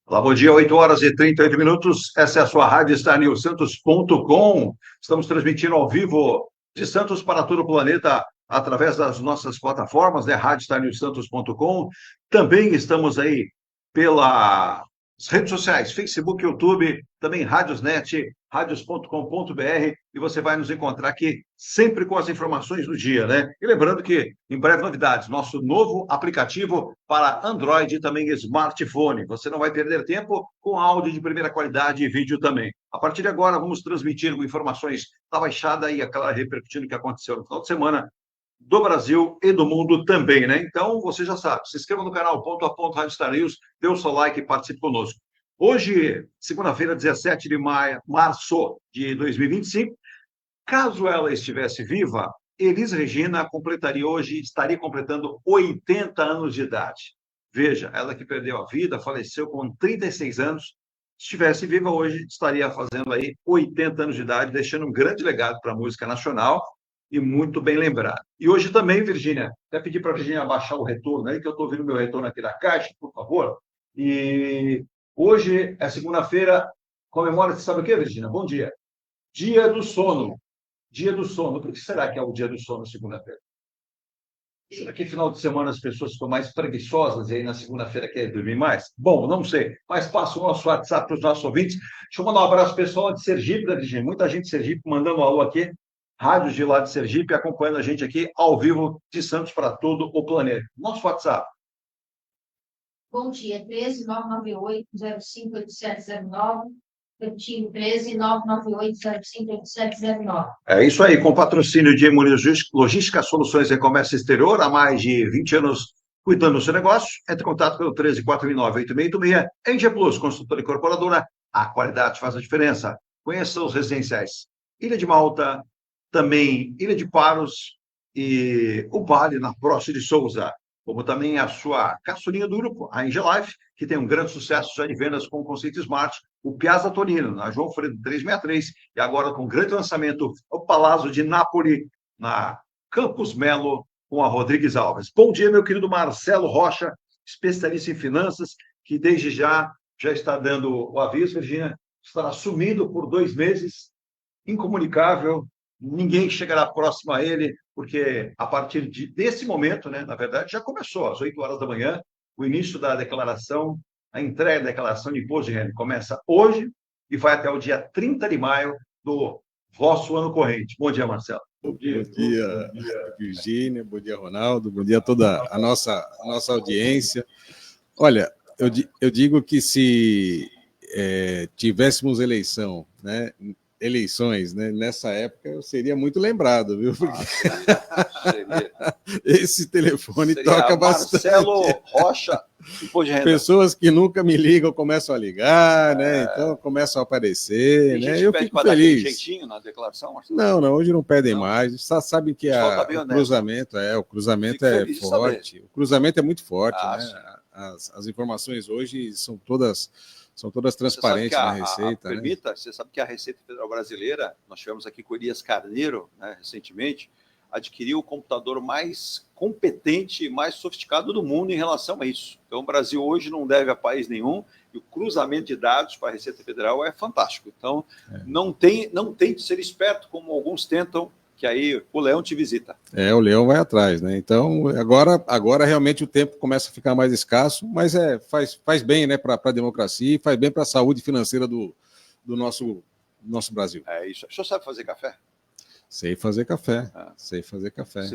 Olá, bom dia, 8 horas e 38 minutos. Essa é a sua rádio StarNewsSantos.com. Estamos transmitindo ao vivo de Santos para todo o planeta através das nossas plataformas, né? Rádio StarNewsSantos.com. Também estamos aí pelas redes sociais, Facebook, YouTube, também Rádiosnet, radios.com.br, e você vai nos encontrar aqui sempre com as informações do dia, né? E lembrando que, em breve, novidades, nosso novo aplicativo para Android e também smartphone. Você não vai perder tempo com áudio de primeira qualidade e vídeo também. A partir de agora, vamos transmitir informações da Baixada e aquela repercutindo o que aconteceu no final de semana do Brasil e do mundo também, né? Então, você já sabe, se inscreva no canal Ponto a Ponto Rádio Star News, dê o seu like e participe conosco. Hoje, segunda-feira, 17 de março de 2025, caso ela estivesse viva, Elis Regina estaria completando 80 anos de idade. Veja, ela que perdeu a vida, faleceu com 36 anos, se estivesse viva hoje, estaria fazendo aí 80 anos de idade, deixando um grande legado para a música nacional e muito bem lembrado. E hoje também, Virgínia, até pedir para a Virgínia abaixar o retorno aí, que eu estou ouvindo meu retorno aqui da caixa, por favor. E hoje é segunda-feira, comemora, você sabe o que, Virgínia? Bom dia. Dia do sono. Dia do sono. Por que será que é o dia do sono segunda-feira? Será que final de semana as pessoas ficam mais preguiçosas e aí na segunda-feira querem dormir mais? Bom, não sei. Mas passa o nosso WhatsApp para os nossos ouvintes. Deixa eu mandar um abraço pessoal de Sergipe, da Virgínia. Muita gente de Sergipe mandando um alô aqui. Rádios de lá de Sergipe acompanhando a gente aqui ao vivo de Santos para todo o planeta. Nosso WhatsApp. Bom dia, 13-998-058709. Repetindo, 13-998-058709. É isso aí, com patrocínio de Muniz Logística, Soluções em Comércio Exterior, há mais de 20 anos cuidando do seu negócio. Entre em contato pelo 13-499-8686. Engie Plus, consultora incorporadora, a qualidade faz a diferença. Conheça os residenciais Ilha de Malta, também Ilha de Paros e o Vale, na Próxima de Souza, como também a sua caçulinha do grupo, a Engie Life, que tem um grande sucesso já de vendas com o conceito Smart, o Piazza Torino, na João Freire 363, e agora com um grande lançamento, o Palazzo de Nápoles, na Campos Melo, com a Rodrigues Alves. Bom dia, meu querido Marcelo Rocha, especialista em finanças, que desde já está dando o aviso, Virgínia, estará sumido por 2 meses, incomunicável, ninguém chegará próximo a ele, porque a partir desse momento, né, na verdade, já começou, às 8 horas da manhã, o início da declaração, a entrega da declaração de imposto de renda começa hoje e vai até o dia 30 de maio do vosso ano corrente. Bom dia, Marcelo. Bom dia, Virgínia, bom dia, Ronaldo, bom dia a toda a nossa audiência. Olha, eu digo que se tivéssemos eleições, né, nessa época, eu seria muito lembrado, viu? Porque esse telefone seria toca bastante. Marcelo Rocha, imposto de renda. Pessoas que nunca me ligam começam a ligar, né? Então começam a aparecer, né? Eu fico feliz. Dar jeitinho na declaração, Marcelo? Não, hoje não pedem mais. Sabem que o cruzamento é forte. O cruzamento é muito forte, né? As informações hoje são todas transparentes na Receita. Você sabe que a Receita Federal Brasileira, nós tivemos aqui com o Elias Carneiro, né, recentemente, adquiriu o computador mais competente e mais sofisticado do mundo em relação a isso. Então, o Brasil hoje não deve a país nenhum e o cruzamento de dados para a Receita Federal é fantástico. Então, não tem de ser esperto, como alguns tentam, que aí o leão te visita. O leão vai atrás, né? Então, agora realmente o tempo começa a ficar mais escasso, mas faz bem, né, para a democracia e faz bem para a saúde financeira do nosso Brasil. É isso. O senhor sabe fazer café? Sei fazer café. Você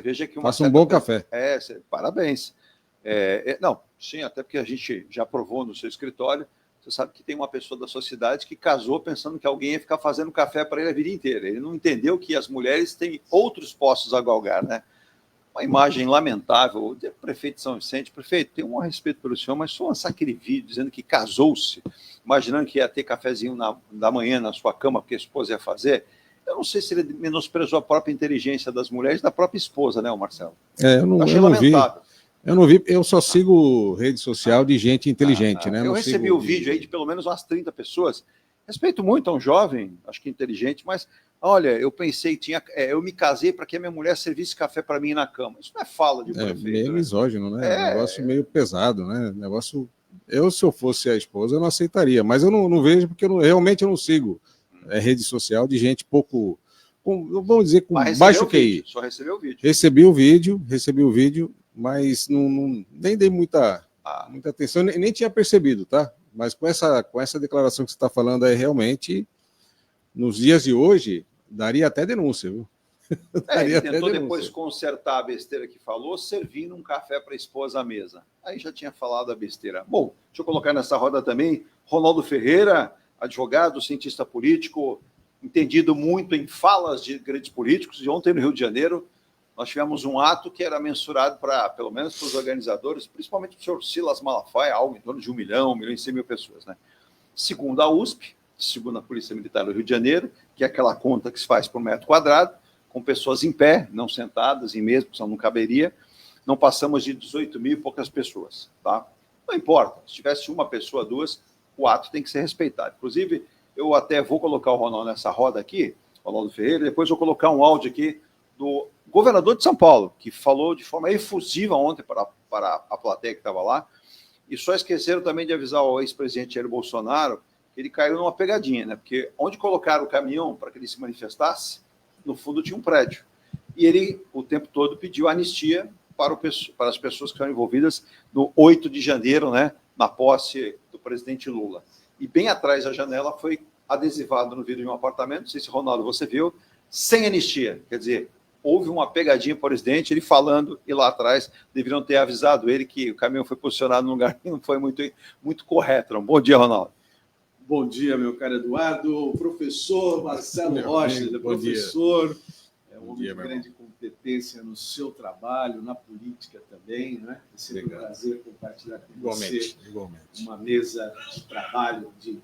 veja que faço um bom café. Parabéns. Não, sim, até porque a gente já provou no seu escritório. Você sabe que tem uma pessoa da sociedade que casou pensando que alguém ia ficar fazendo café para ele a vida inteira. Ele não entendeu que as mulheres têm outros postos a galgar, né? Uma imagem lamentável. O prefeito de São Vicente, prefeito, tenho um respeito pelo senhor, mas só lançar aquele vídeo dizendo que casou-se, imaginando que ia ter cafezinho da manhã na sua cama, porque a esposa ia fazer. Eu não sei se ele menosprezou a própria inteligência das mulheres, da própria esposa, né, Marcelo? Eu não vi. Eu não vi, eu só sigo rede social de gente inteligente, né? Eu recebi o vídeo aí de pelo menos umas 30 pessoas. Respeito muito a um jovem, acho que inteligente, mas olha, eu pensei, eu me casei para que a minha mulher servisse café para mim na cama. Isso não é fala de prefeito. Meio misógino, né? Um negócio meio pesado, né? Negócio Se eu fosse a esposa, eu não aceitaria, mas eu não vejo, porque realmente eu não sigo rede social de gente pouco, vamos dizer, com baixo QI. Só recebeu o vídeo. Recebi o vídeo, mas nem dei muita atenção, nem tinha percebido, tá? Mas com essa declaração que você está falando aí, realmente, nos dias de hoje, daria até denúncia, viu? Ele tentou depois consertar a besteira que falou, servindo um café para a esposa à mesa. Aí já tinha falado a besteira. Bom, deixa eu colocar nessa roda também Ronaldo Ferreira, advogado, cientista político, entendido muito em falas de grandes políticos. E ontem, no Rio de Janeiro, nós tivemos um ato que era mensurado pelo menos para os organizadores, principalmente para o senhor Silas Malafaia, algo em torno de 1 milhão, 1.100.000 pessoas, né? Segundo a USP, segundo a Polícia Militar do Rio de Janeiro, que é aquela conta que se faz por metro quadrado, com pessoas em pé, não sentadas, em mesa, porque não caberia, não passamos de 18.000 e poucas pessoas, tá? Não importa, se tivesse uma pessoa, duas, o ato tem que ser respeitado. Inclusive, eu até vou colocar o Ronaldo nessa roda aqui, Ronaldo Ferreira, depois vou colocar um áudio aqui do governador de São Paulo, que falou de forma efusiva ontem para a plateia que estava lá, e só esqueceram também de avisar o ex-presidente Jair Bolsonaro que ele caiu numa pegadinha, né? Porque onde colocaram o caminhão para que ele se manifestasse, no fundo tinha um prédio. E ele, o tempo todo, pediu anistia para as pessoas que estão envolvidas no 8 de janeiro, né, na posse do presidente Lula. E bem atrás da janela foi adesivado no vidro de um apartamento, não sei se, Ronaldo, você viu, sem anistia. Quer dizer, houve uma pegadinha para o presidente, ele falando, e lá atrás deveriam ter avisado ele que o caminhão foi posicionado num lugar que não foi muito correto. Não. Bom dia, Ronaldo. Bom dia, meu caro Eduardo. Professor Marcelo Rocha, professor, é um homem de grande competência no seu trabalho, na política também, né? É sempre um prazer compartilhar com você uma mesa de trabalho, de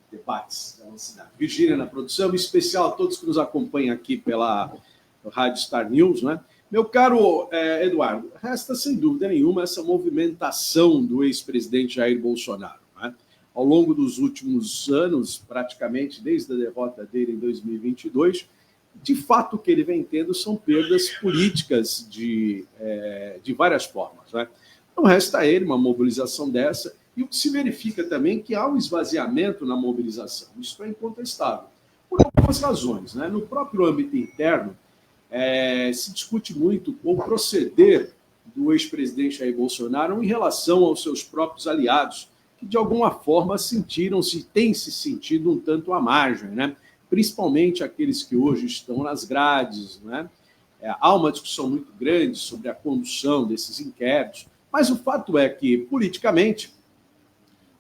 debates da nossa cidade. Vigília na produção, em especial a todos que nos acompanham aqui pela Rádio Star News, né? Meu caro Eduardo, resta sem dúvida nenhuma essa movimentação do ex-presidente Jair Bolsonaro. Ao longo dos últimos anos, praticamente desde a derrota dele em 2022, de fato o que ele vem tendo são perdas políticas de várias formas, né? Não resta a ele uma mobilização dessa, e o que se verifica também é que há um esvaziamento na mobilização. Isso é incontestável, por algumas razões, né? No próprio âmbito interno, se discute muito o proceder do ex-presidente Jair Bolsonaro em relação aos seus próprios aliados, que de alguma forma têm se sentido um tanto à margem, né? Principalmente aqueles que hoje estão nas grades, né? Há uma discussão muito grande sobre a condução desses inquéritos, mas o fato é que, politicamente,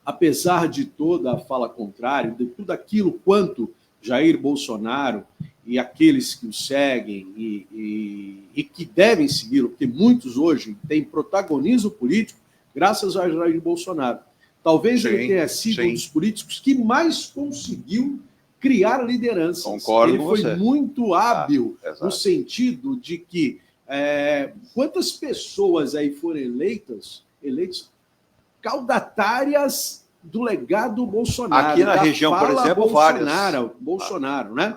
apesar de toda a fala contrária, de tudo aquilo quanto Jair Bolsonaro e aqueles que o seguem e que devem segui-lo, porque muitos hoje têm protagonismo político graças a Jair Bolsonaro. Talvez ele tenha sido um dos políticos que mais conseguiu criar lideranças. Concordo com você. Ele foi muito hábil no sentido de que quantas pessoas aí foram eleitas caudatárias do legado Bolsonaro. Aqui na região, por exemplo, Bolsonaro, né?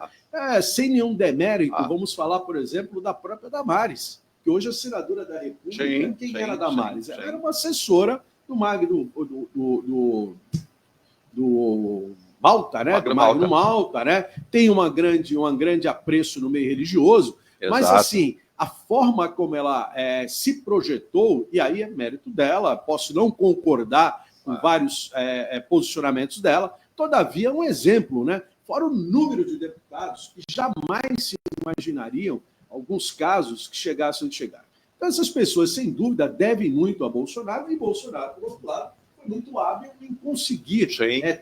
Sem nenhum demérito, vamos falar, por exemplo, da própria Damares, que hoje é senadora da República. Quem era a Damares? Ela era uma assessora do Malta, né? Do Magno Malta, né? Tem um grande apreço no meio religioso, mas assim, a forma como ela se projetou, e aí é mérito dela, posso não concordar com vários posicionamentos dela, todavia é um exemplo, né? Fora o número de deputados que jamais se imaginariam alguns casos que chegassem onde chegaram. Então, essas pessoas, sem dúvida, devem muito a Bolsonaro, e Bolsonaro, por outro lado, foi muito hábil em conseguir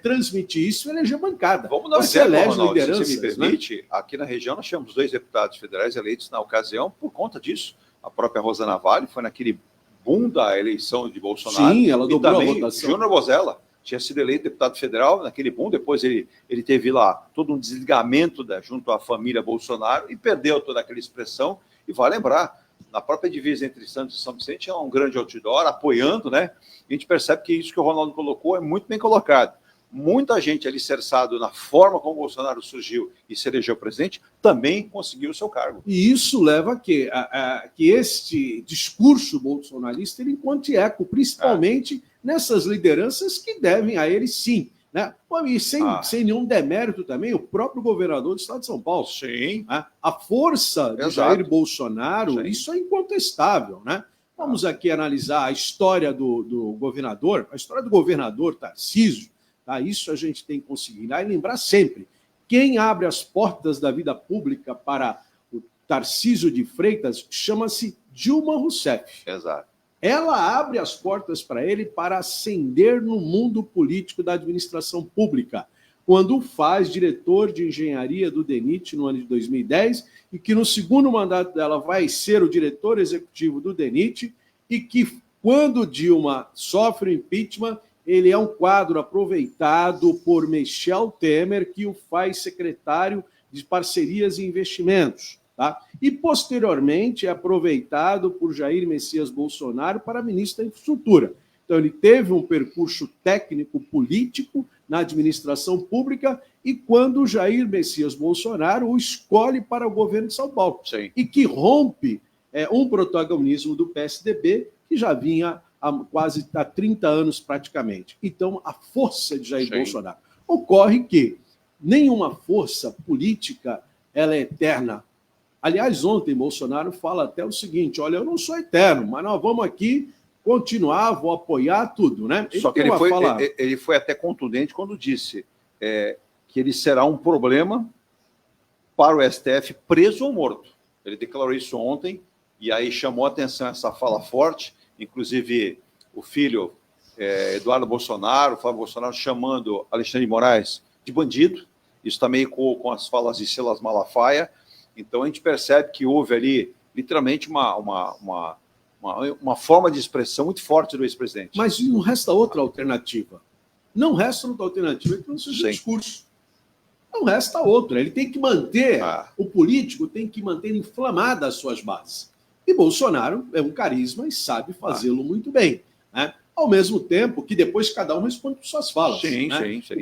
transmitir isso e eleger bancada. Vamos dar um exemplo, Ronaldo, se você me permite. Né? Aqui na região, nós tivemos 2 deputados federais eleitos na ocasião por conta disso. A própria Rosa Navalny foi naquele boom da eleição de Bolsonaro. Sim, ela dobrou a votação. Júnior Bozella tinha sido eleito deputado federal naquele boom, depois ele teve lá todo um desligamento junto à família Bolsonaro e perdeu toda aquela expressão. E vai lembrar, na própria divisa entre Santos e São Vicente, é um grande outdoor apoiando, né? A gente percebe que isso que o Ronaldo colocou é muito bem colocado. Muita gente alicerçado na forma como o Bolsonaro surgiu e se elegeu presidente também conseguiu o seu cargo. E isso leva a que este discurso bolsonarista ele encontre eco, principalmente nessas lideranças que devem a ele sim. Né? E sem nenhum demérito também, o próprio governador do estado de São Paulo. Sim. Né? A força de Jair Bolsonaro, Sim. isso é incontestável. Né? Vamos aqui analisar a história do governador, a história do governador Tarcísio. Tá? Isso a gente tem que considerar e lembrar sempre. Quem abre as portas da vida pública para o Tarcísio de Freitas chama-se Dilma Rousseff. Exato. Ela abre as portas para ele para ascender no mundo político da administração pública, quando faz diretor de engenharia do DENIT no ano de 2010, e que no segundo mandato dela vai ser o diretor executivo do DENIT, e que quando Dilma sofre o impeachment, ele é um quadro aproveitado por Michel Temer, que o faz secretário de parcerias e investimentos. Tá? E, posteriormente, é aproveitado por Jair Messias Bolsonaro para ministro da Infraestrutura. Então, ele teve um percurso técnico-político na administração pública e quando Jair Messias Bolsonaro o escolhe para o governo de São Paulo. Sim. E que rompe um protagonismo do PSDB que já vinha há 30 anos praticamente. Então, a força de Jair Bolsonaro. Ocorre que nenhuma força política ela é eterna. Aliás, ontem Bolsonaro fala até o seguinte, olha, eu não sou eterno, mas nós vamos aqui continuar, vou apoiar tudo, né? Só que ele foi até contundente quando disse que ele será um problema para o STF preso ou morto. Ele declarou isso ontem e aí chamou a atenção essa fala forte, inclusive o filho Eduardo Bolsonaro, o Flávio Bolsonaro, chamando Alexandre de Moraes de bandido, isso também com as falas de Silas Malafaia. Então, a gente percebe que houve ali, literalmente, uma forma de expressão muito forte do ex-presidente. Mas não resta outra alternativa. Não resta outra alternativa que não seja discurso. Não resta outra. Ele tem que manter, o político tem que manter inflamadas as suas bases. E Bolsonaro é um carisma e sabe fazê-lo muito bem. Né? Ao mesmo tempo que depois cada um responde por suas falas. Sim.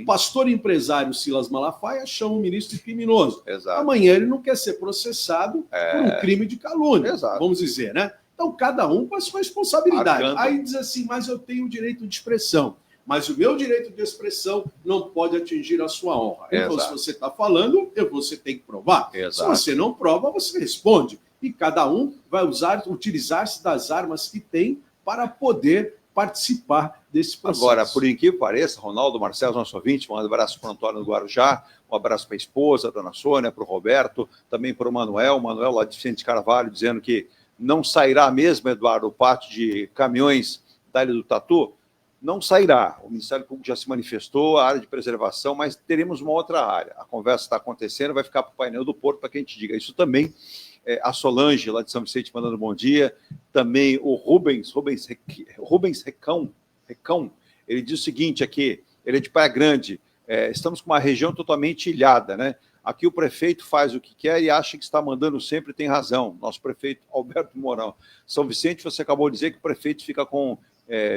O pastor empresário Silas Malafaia chama o ministro de criminoso. Exato. Amanhã ele não quer ser processado por um crime de calúnia, vamos dizer, né? Então, cada um com a sua responsabilidade. Aí diz assim, mas eu tenho o direito de expressão. Mas o meu direito de expressão não pode atingir a sua honra. Então, se você está falando, você tem que provar. Exato. Se você não prova, você responde. E cada um vai utilizar-se das armas que tem para poder participar desse processo. Agora, por incrível que pareça, Ronaldo, Marcelo, nosso ouvinte, um abraço para o Antônio do Guarujá, um abraço para a esposa, a dona Sônia, para o Roberto, também para o Manuel lá de Vicente Carvalho, dizendo que não sairá mesmo, Eduardo, o pátio de caminhões da Ilha do Tatu, não sairá. O Ministério Público já se manifestou, a área de preservação, mas teremos uma outra área. A conversa está acontecendo, vai ficar para o painel do Porto para que a gente diga isso também. A Solange, lá de São Vicente, mandando bom dia. Também o Rubens Recão, ele diz o seguinte aqui, ele é de Praia Grande, estamos com uma região totalmente ilhada, né? Aqui o prefeito faz o que quer e acha que está mandando sempre, tem razão. Nosso prefeito Alberto Mourão. São Vicente, você acabou de dizer que o prefeito fica com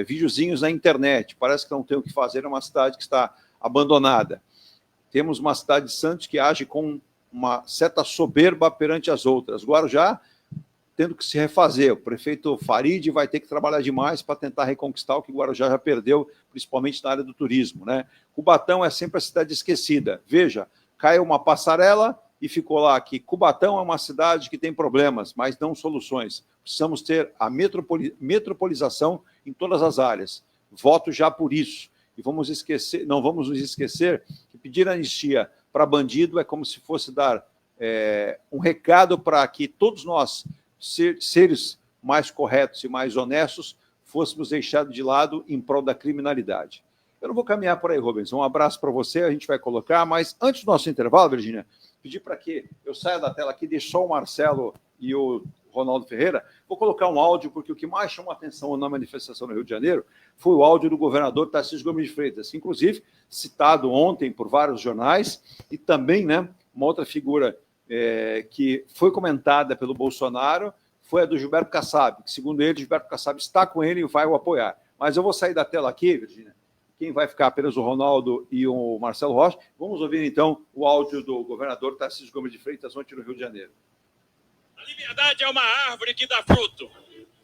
videozinhos na internet, parece que não tem o que fazer, é uma cidade que está abandonada. Temos uma cidade de Santos que age com uma certa soberba perante as outras. Guarujá tendo que se refazer. O prefeito Farid vai ter que trabalhar demais para tentar reconquistar o que Guarujá já perdeu, principalmente na área do turismo, né? Cubatão é sempre a cidade esquecida. Veja, caiu uma passarela e ficou lá que Cubatão é uma cidade que tem problemas, mas não soluções. Precisamos ter a metropolização em todas as áreas. Voto já por isso. E não vamos nos esquecer que pedir anistia para bandido é como se fosse dar um recado para que todos nós, seres mais corretos e mais honestos, fôssemos deixados de lado em prol da criminalidade. Eu não vou caminhar por aí, Rubens. Um abraço para você, a gente vai colocar, mas antes do nosso intervalo, Virgínia, pedir para que eu saia da tela aqui, deixe só o Marcelo e o Ronaldo Ferreira. Vou colocar um áudio, porque o que mais chamou a atenção na manifestação no Rio de Janeiro foi o áudio do governador Tarcísio Gomes de Freitas, inclusive citado ontem por vários jornais, e também, né, uma outra figura que foi comentada pelo Bolsonaro foi a do Gilberto Kassab, que, segundo ele, Gilberto Kassab está com ele e vai o apoiar. Mas eu vou sair da tela aqui, Virgínia. Quem vai ficar apenas o Ronaldo e o Marcelo Rocha. Vamos ouvir, então, o áudio do governador Tarcísio Gomes de Freitas ontem no Rio de Janeiro. A liberdade é uma árvore que dá fruto.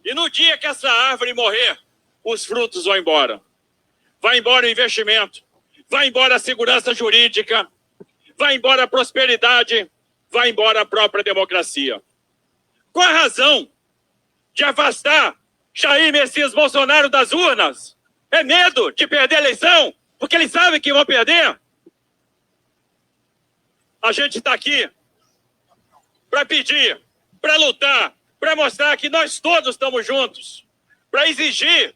E no dia que essa árvore morrer, os frutos vão embora. vai embora o investimento, vai embora a segurança jurídica, vai embora a prosperidade, vai embora a própria democracia. Qual a razão de afastar Jair Messias Bolsonaro das urnas? É medo de perder a eleição? Porque eles sabem que vão perder? A gente está aqui para pedir, para lutar, para mostrar que nós todos estamos juntos, para exigir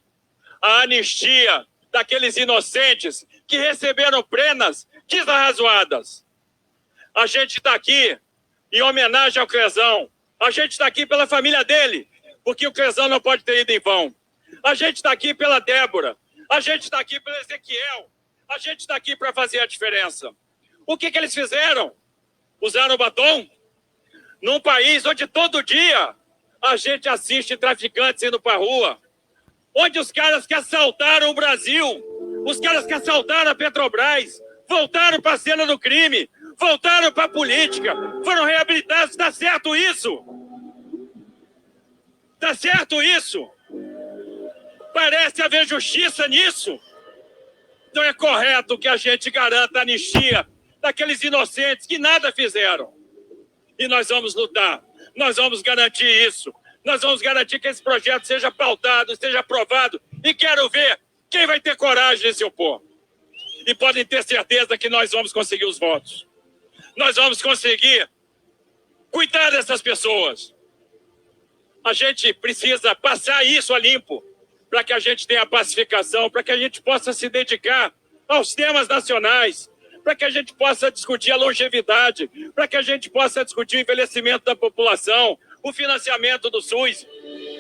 a anistia daqueles inocentes que receberam penas desarrazoadas. A gente está aqui em homenagem ao Crezão. A gente está aqui pela família dele, porque o Crezão não pode ter ido em vão. A gente está aqui pela Débora. A gente está aqui pelo Ezequiel. A gente está aqui para fazer a diferença. O que eles fizeram? Usaram batom? Num país onde todo dia a gente assiste traficantes indo para a rua, onde os caras que assaltaram o Brasil, os caras que assaltaram a Petrobras, voltaram para a cena do crime, voltaram para a política, foram reabilitados. Está certo isso? Está certo isso? Parece haver justiça nisso? Então é correto que a gente garanta a anistia daqueles inocentes que nada fizeram. E nós vamos lutar, nós vamos garantir isso, nós vamos garantir que esse projeto seja pautado, seja aprovado, e quero ver quem vai ter coragem de se opor. E podem ter certeza que nós vamos conseguir os votos. Nós vamos conseguir cuidar dessas pessoas. A gente precisa passar isso a limpo para que a gente tenha pacificação, para que a gente possa se dedicar aos temas nacionais, para que a gente possa discutir a longevidade, para que a gente possa discutir o envelhecimento da população, o financiamento do SUS.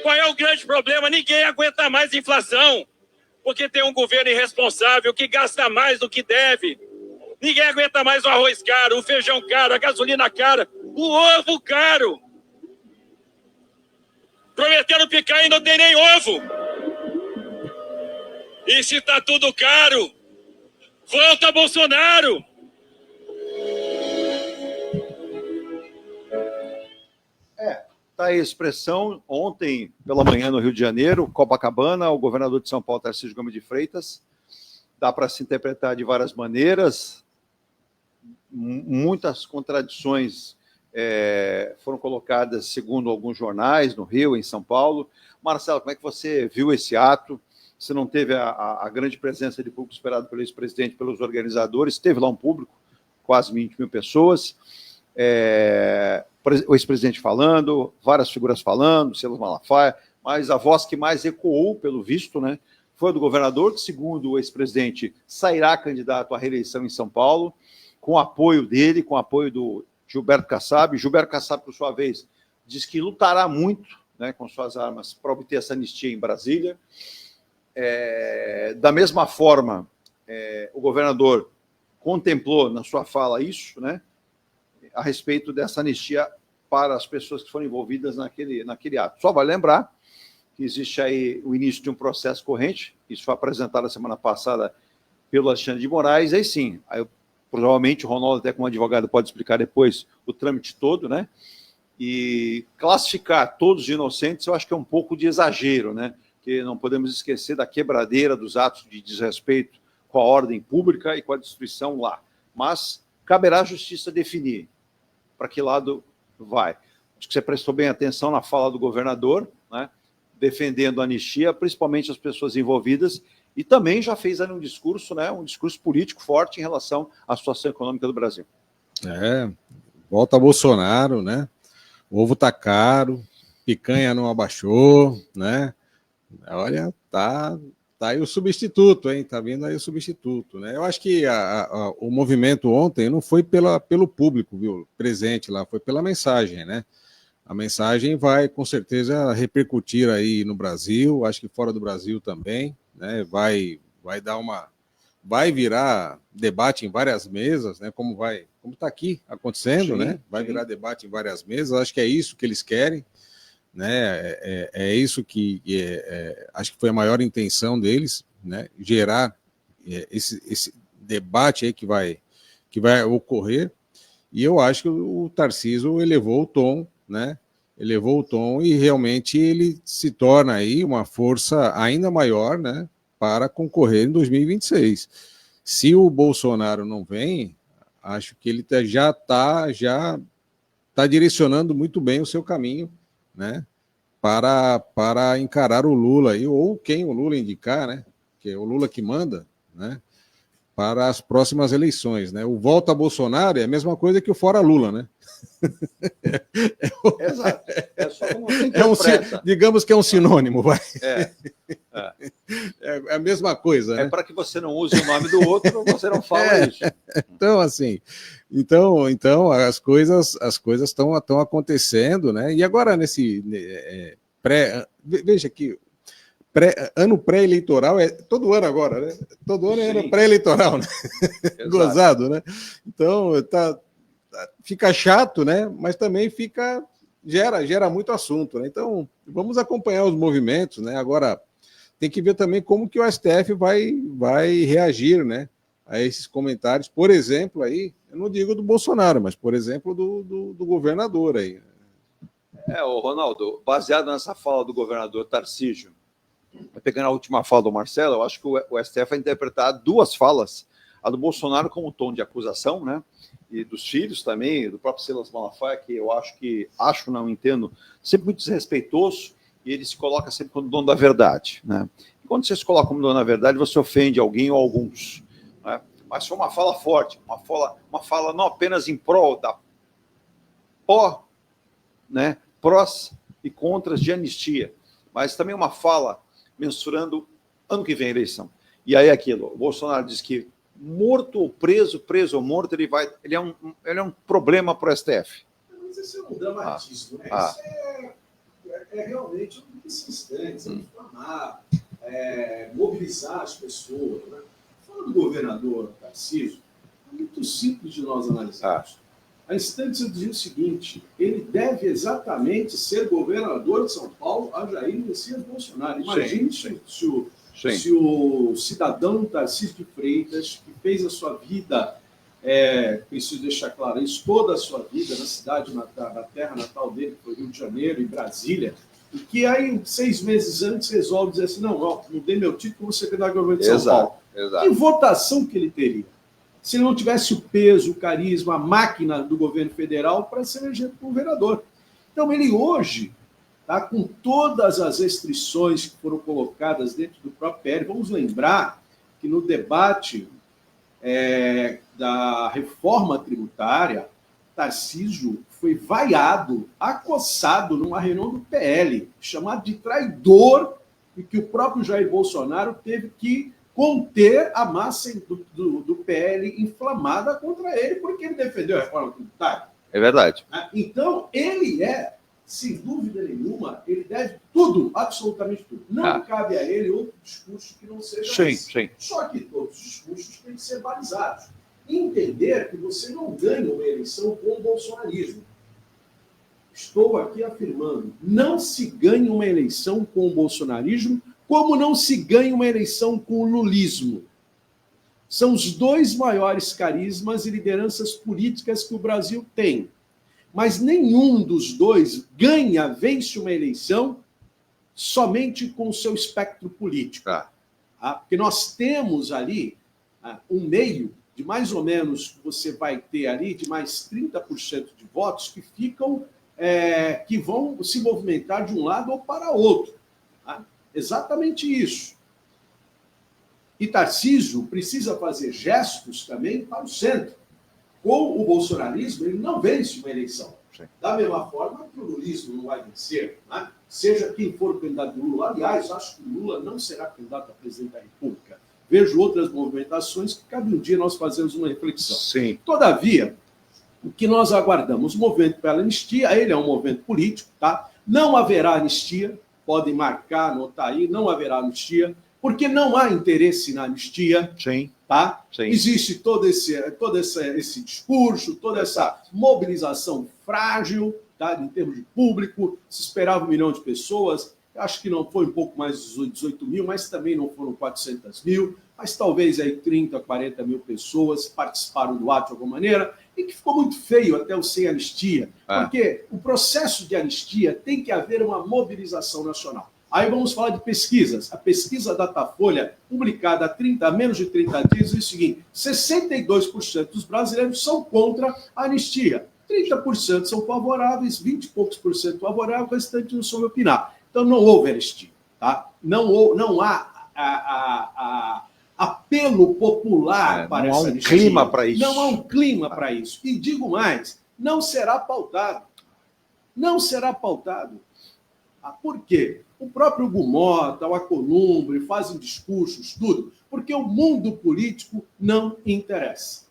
Qual é o grande problema? Ninguém aguenta mais inflação, porque tem um governo irresponsável que gasta mais do que deve. Ninguém aguenta mais o arroz caro, o feijão caro, a gasolina cara, o ovo caro. Prometeram picanha e não tem nem ovo. E se está tudo caro, volta Bolsonaro! Tá aí a expressão. Ontem, pela manhã, no Rio de Janeiro, Copacabana, o governador de São Paulo, Tarcísio Gomes de Freitas. Dá para se interpretar de várias maneiras. Muitas contradições foram colocadas, segundo alguns jornais, no Rio, em São Paulo. Marcelo, como é que você viu esse ato? Você não teve a grande presença de público esperado pelo ex-presidente, pelos organizadores. Teve lá um público, quase 20 mil pessoas. O ex-presidente falando, várias figuras falando, Silas Malafaia, mas a voz que mais ecoou, pelo visto, né, foi a do governador, que, segundo o ex-presidente, sairá candidato à reeleição em São Paulo, com o apoio dele, com o apoio do Gilberto Kassab. Gilberto Kassab, por sua vez, diz que lutará muito, né, com suas armas para obter essa anistia em Brasília. Da mesma forma, o governador contemplou na sua fala isso, né, a respeito dessa anistia para as pessoas que foram envolvidas naquele ato. Só vale lembrar que existe aí o início de um processo corrente, isso foi apresentado a semana passada pelo Alexandre de Moraes, aí sim, provavelmente o Ronaldo, até como advogado, pode explicar depois o trâmite todo, né? E classificar todos de inocentes, eu acho que é um pouco de exagero, né? Que não podemos esquecer da quebradeira dos atos de desrespeito com a ordem pública e com a destruição lá. Mas caberá à justiça definir para que lado vai. Acho que você prestou bem atenção na fala do governador, né, defendendo a anistia, principalmente as pessoas envolvidas, e também já fez ali um discurso político forte em relação à situação econômica do Brasil. Volta Bolsonaro, né? O ovo tá caro, picanha não abaixou, né? Olha, tá aí o substituto, hein? Tá vindo aí o substituto, né? Eu acho que o movimento ontem não foi pelo público, viu, presente lá, foi pela mensagem, né? A mensagem vai, com certeza, repercutir aí no Brasil, acho que fora do Brasil também, né? Vai virar debate em várias mesas, né? Como está aqui acontecendo, sim, né? Vai virar debate em várias mesas, acho que é isso que eles querem, né? É isso que acho que foi a maior intenção deles, né? Gerar esse debate aí que vai ocorrer. E eu acho que o Tarcísio elevou o tom, né? Elevou o tom e realmente ele se torna aí uma força ainda maior, né? para concorrer em 2026. Se o Bolsonaro não vem, acho que ele já está direcionando muito bem o seu caminho, né, para encarar o Lula, ou quem o Lula indicar, né, que é o Lula que manda, né, para as próximas eleições, né? O volta Bolsonaro é a mesma coisa que o fora Lula, né? Exato. É só como você interpreta. Digamos que é um sinônimo, vai. É a mesma coisa, né? É para que você não use o nome do outro, você não fala isso. Então, assim, as coisas estão acontecendo, né? E agora nesse veja aqui. Ano pré-eleitoral todo ano agora, né? Todo ano é ano pré-eleitoral, né? Gozado, né? Então fica chato, né? Mas também gera muito assunto, né? Então vamos acompanhar os movimentos, né? Agora tem que ver também como que o STF vai reagir, né, a esses comentários, por exemplo, aí, eu não digo do Bolsonaro, mas por exemplo do governador aí. Ronaldo, baseado nessa fala do governador Tarcísio, pegando a última fala do Marcelo, eu acho que o STF vai interpretar duas falas, a do Bolsonaro como tom de acusação, né? E dos filhos também, do próprio Silas Malafaia, que eu não entendo, sempre muito desrespeitoso, e ele se coloca sempre como dono da verdade, né? E quando você se coloca como dono da verdade, você ofende alguém ou alguns, né? Mas foi uma fala forte, uma fala não apenas em prol da né, prós e contras de anistia, mas também uma fala mensurando ano que vem a eleição. E aí o Bolsonaro diz que morto ou preso ou morto, ele é um problema para o STF. Mas esse é um dramatismo, né? Isso é realmente um desses instantes, inflamar, mobilizar as pessoas, né? Falando do governador Tarcísio, é muito simples de nós analisarmos. A instância dizia o seguinte: ele deve exatamente ser governador de São Paulo a Jair Messias Bolsonaro. Imagine se o cidadão Tarcísio de Freitas, que fez a sua vida, preciso deixar claro isso, toda a sua vida na cidade, na terra natal dele, que foi Rio de Janeiro e Brasília, e que aí, 6 meses antes, resolve dizer assim: não dei meu título, você secretário de governo de São Paulo. Exato. Que votação que ele teria? Se ele não tivesse o peso, o carisma, a máquina do governo federal para ser eleito governador. Então, ele hoje, com todas as restrições que foram colocadas dentro do próprio PL, vamos lembrar que no debate da reforma tributária, Tarcísio foi vaiado, acossado numa reunião do PL, chamado de traidor, e que o próprio Jair Bolsonaro teve que conter a massa do PL inflamada contra ele, porque ele defendeu a reforma tributária. É verdade. Então, ele sem dúvida nenhuma, ele deve tudo, absolutamente tudo. Não cabe a ele outro discurso que não seja esse. Sim. Só que todos os discursos têm que ser balizados. Entender que você não ganha uma eleição com o bolsonarismo. Estou aqui afirmando, não se ganha uma eleição com o bolsonarismo, como não se ganha uma eleição com o lulismo. São os dois maiores carismas e lideranças políticas que o Brasil tem. Mas nenhum dos dois vence uma eleição somente com o seu espectro político. Porque nós temos ali um meio de mais ou menos, você vai ter ali de mais 30% de votos que que vão se movimentar de um lado ou para outro. Exatamente isso. E Tarcísio precisa fazer gestos também para o centro. Com o bolsonarismo, ele não vence uma eleição. Da mesma forma que o lulismo não vai vencer, né? Seja quem for o candidato do Lula. Aliás, acho que o Lula não será candidato a presidente da República. Vejo outras movimentações que cada um dia nós fazemos uma reflexão. Sim. Todavia, o que nós aguardamos? O movimento pela anistia, ele é um movimento político, tá? Não haverá anistia, podem marcar, anotar aí, não haverá anistia, porque não há interesse na anistia. Sim. Tá? Sim. Existe todo esse discurso, toda essa mobilização frágil, tá? Em termos de público, se esperava 1 milhão de pessoas, acho que não foi um pouco mais de 18 mil, mas também não foram 400 mil, mas talvez aí 30, 40 mil pessoas participaram do ato de alguma maneira, e que ficou muito feio até o sem anistia, porque o processo de anistia tem que haver uma mobilização nacional. Aí vamos falar de pesquisas. A pesquisa Datafolha, publicada há menos de 30 dias, diz o seguinte: 62% dos brasileiros são contra a anistia. 30% são favoráveis, 20 e poucos por cento favoráveis, o restante não soube opinar. Então não houve anistia. Tá? Não há apelo popular para essa anistia. Não há um clima para isso. Não há um clima para isso. E digo mais, não será pautado. Não será pautado. Por quê? O próprio Gumota, o Alcolumbre fazem discursos, tudo, porque o mundo político não interessa.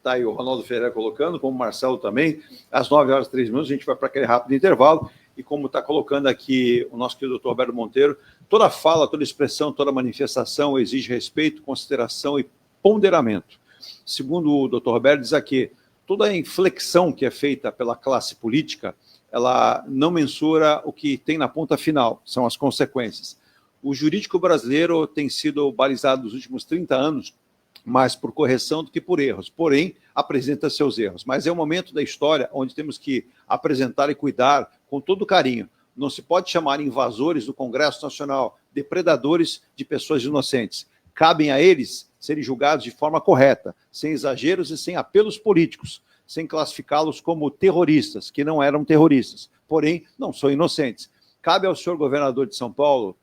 Tá aí o Ronaldo Ferreira colocando, como o Marcelo também, às 9h03, a gente vai para aquele rápido intervalo, e como está colocando aqui o nosso querido doutor Roberto Monteiro, toda fala, toda expressão, toda manifestação exige respeito, consideração e ponderamento. Segundo o doutor Roberto, diz aqui, toda a inflexão que é feita pela classe política, ela não mensura o que tem na ponta final, são as consequências. O jurídico brasileiro tem sido balizado nos últimos 30 anos mais por correção do que por erros, porém, apresenta seus erros. Mas é um momento da história onde temos que apresentar e cuidar com todo carinho. Não se pode chamar invasores do Congresso Nacional, depredadores de pessoas inocentes. Cabem a eles serem julgados de forma correta, sem exageros e sem apelos políticos, sem classificá-los como terroristas, que não eram terroristas, porém não são inocentes. Cabe ao senhor governador de São Paulo,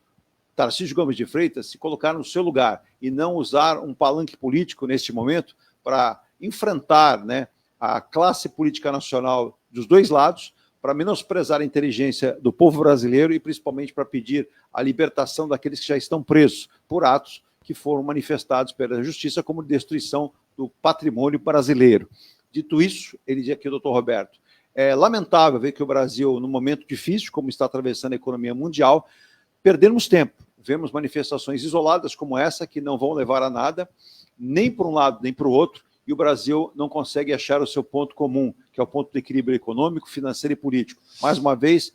Tarcísio Gomes de Freitas, se colocar no seu lugar e não usar um palanque político neste momento para enfrentar, né, a classe política nacional dos dois lados, para menosprezar a inteligência do povo brasileiro e principalmente para pedir a libertação daqueles que já estão presos por atos que foram manifestados pela justiça como destruição do patrimônio brasileiro. Dito isso, ele diz aqui o doutor Roberto, é lamentável ver que o Brasil, num momento difícil, como está atravessando a economia mundial, perdemos tempo. Vemos manifestações isoladas como essa, que não vão levar a nada, nem para um lado, nem para o outro, e o Brasil não consegue achar o seu ponto comum, que é o ponto de equilíbrio econômico, financeiro e político. Mais uma vez,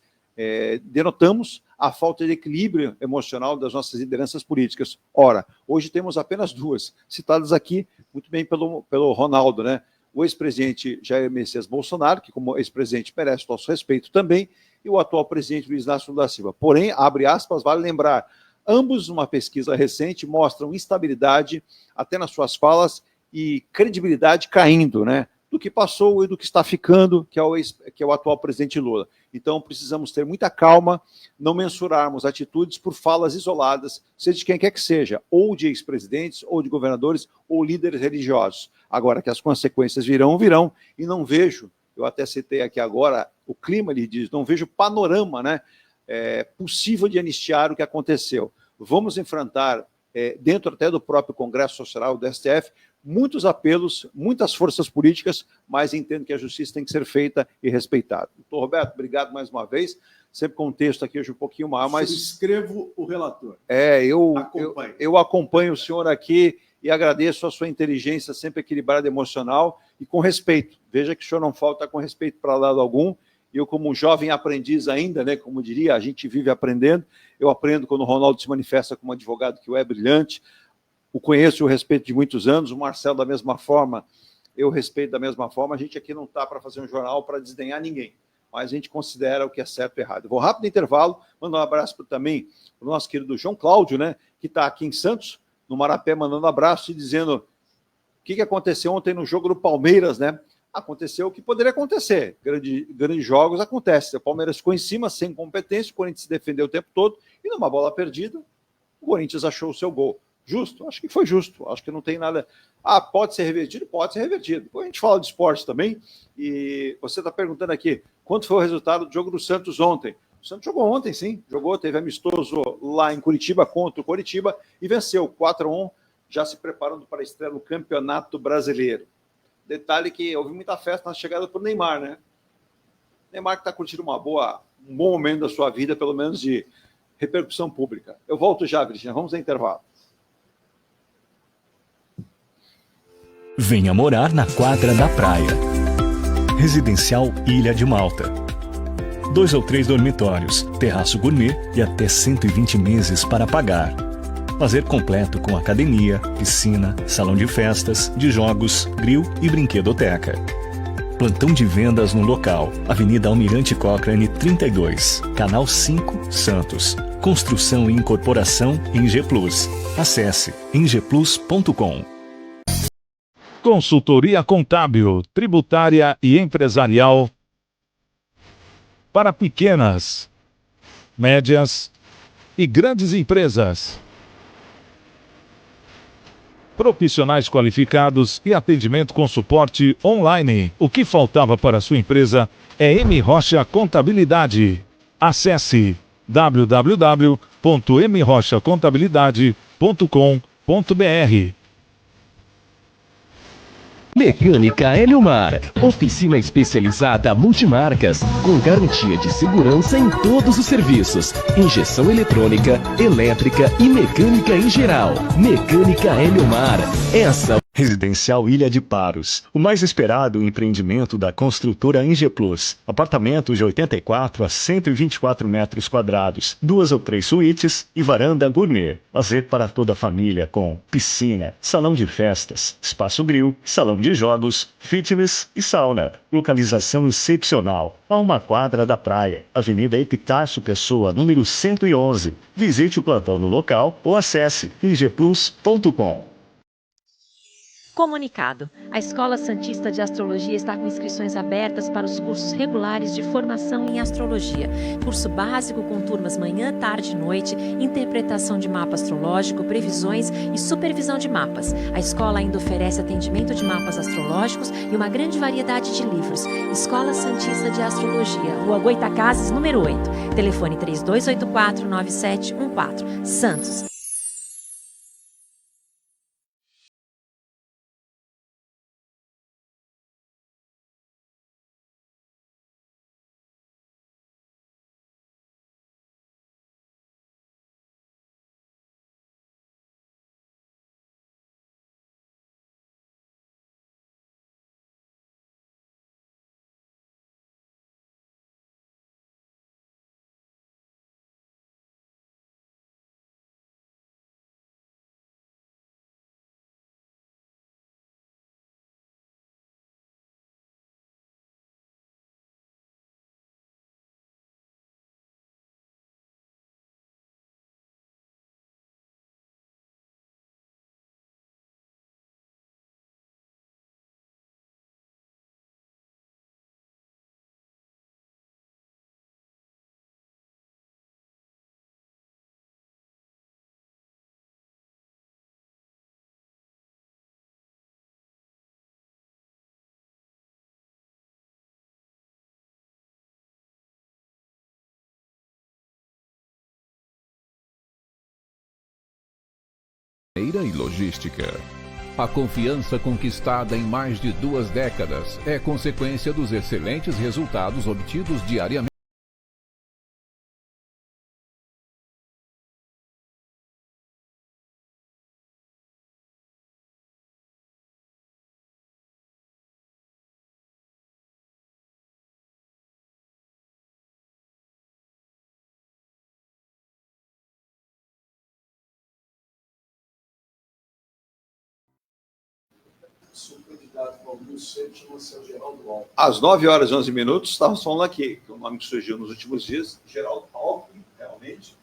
denotamos a falta de equilíbrio emocional das nossas lideranças políticas. Ora, hoje temos apenas duas, citadas aqui muito bem pelo Ronaldo, né? O ex-presidente Jair Messias Bolsonaro, que como ex-presidente merece o nosso respeito também, e o atual presidente Luiz Inácio Lula da Silva. Porém, abre aspas, vale lembrar, ambos, numa pesquisa recente, mostram instabilidade até nas suas falas e credibilidade caindo, né? Do que passou e do que está ficando, que é o atual presidente Lula. Então, precisamos ter muita calma, não mensurarmos atitudes por falas isoladas, seja de quem quer que seja, ou de ex-presidentes, ou de governadores, ou líderes religiosos. Agora, que as consequências virão, e não vejo, eu até citei aqui agora, o clima, ele diz, não vejo panorama, né, possível de anistiar o que aconteceu. Vamos enfrentar, dentro até do próprio Congresso Nacional, do STF, muitos apelos, muitas forças políticas, mas entendo que a justiça tem que ser feita e respeitada. Doutor Roberto, obrigado mais uma vez, sempre com um texto aqui hoje um pouquinho maior, mas... Subscrevo o relator. Eu acompanho o senhor aqui e agradeço a sua inteligência sempre equilibrada, emocional e com respeito. Veja que o senhor não falta com respeito para lado algum. Eu, como um jovem aprendiz ainda, né, como diria, a gente vive aprendendo. Eu aprendo quando o Ronaldo se manifesta como advogado, que é brilhante. O conheço e o respeito de muitos anos. O Marcelo, da mesma forma, eu respeito da mesma forma. A gente aqui não está para fazer um jornal para desdenhar ninguém, mas a gente considera o que é certo e errado. Eu vou rápido intervalo, mandar um abraço também para o nosso querido João Cláudio, né, que está aqui em Santos, no Marapé, mandando um abraço e dizendo o que aconteceu ontem no jogo do Palmeiras, né? Aconteceu o que poderia acontecer. Grandes jogos acontecem. O Palmeiras ficou em cima, sem competência, o Corinthians se defendeu o tempo todo, e numa bola perdida, o Corinthians achou o seu gol. Justo? Acho que foi justo. Acho que não tem nada... pode ser revertido? Pode ser revertido. Depois a gente fala de esporte também, e você está perguntando aqui, quanto foi o resultado do jogo do Santos ontem? O Santos jogou ontem, sim. Jogou, teve amistoso lá em Curitiba contra o Coritiba e venceu 4-1, já se preparando para a estreia no Campeonato Brasileiro. Detalhe que houve muita festa na chegada do Neymar, né? Neymar que está curtindo um bom momento da sua vida, pelo menos de repercussão pública. Eu volto já, Virginia. Vamos ao intervalo. Venha morar na quadra da praia. Residencial Ilha de Malta. 2 ou 3 dormitórios, terraço gourmet e até 120 meses para pagar. Lazer completo com academia, piscina, salão de festas, de jogos, grill e brinquedoteca. Plantão de vendas no local. Avenida Almirante Cochrane 32, Canal 5, Santos. Construção e incorporação em G Plus. Acesse engplus.com. Consultoria contábil, tributária e empresarial para pequenas, médias e grandes empresas. Profissionais qualificados e atendimento com suporte online. O que faltava para a sua empresa é M. Rocha Contabilidade. Acesse www.mrochacontabilidade.com.br. Mecânica Eliomar, oficina especializada multimarcas, com garantia de segurança em todos os serviços, injeção eletrônica, elétrica e mecânica em geral. Mecânica Eliomar, essa... Residencial Ilha de Paros, o mais esperado empreendimento da construtora G Plus. Apartamentos de 84 a 124 metros quadrados, 2 ou 3 suítes e varanda gourmet. Lazer para toda a família com piscina, salão de festas, espaço grill, salão de jogos, fitness e sauna. Localização excepcional, a 1 quadra da praia. Avenida Epitácio Pessoa, número 111. Visite o plantão no local ou acesse igplus.com. Comunicado. A Escola Santista de Astrologia está com inscrições abertas para os cursos regulares de formação em astrologia. Curso básico com turmas manhã, tarde e noite, interpretação de mapa astrológico, previsões e supervisão de mapas. A escola ainda oferece atendimento de mapas astrológicos e uma grande variedade de livros. Escola Santista de Astrologia, Rua Goitacazes, número 8. Telefone 3284-9714. Santos. E logística. A confiança conquistada em mais de 2 décadas é consequência dos excelentes resultados obtidos diariamente. Às 9h11, estávamos falando aqui, que o nome que surgiu nos últimos dias, Geraldo Alckmin, realmente,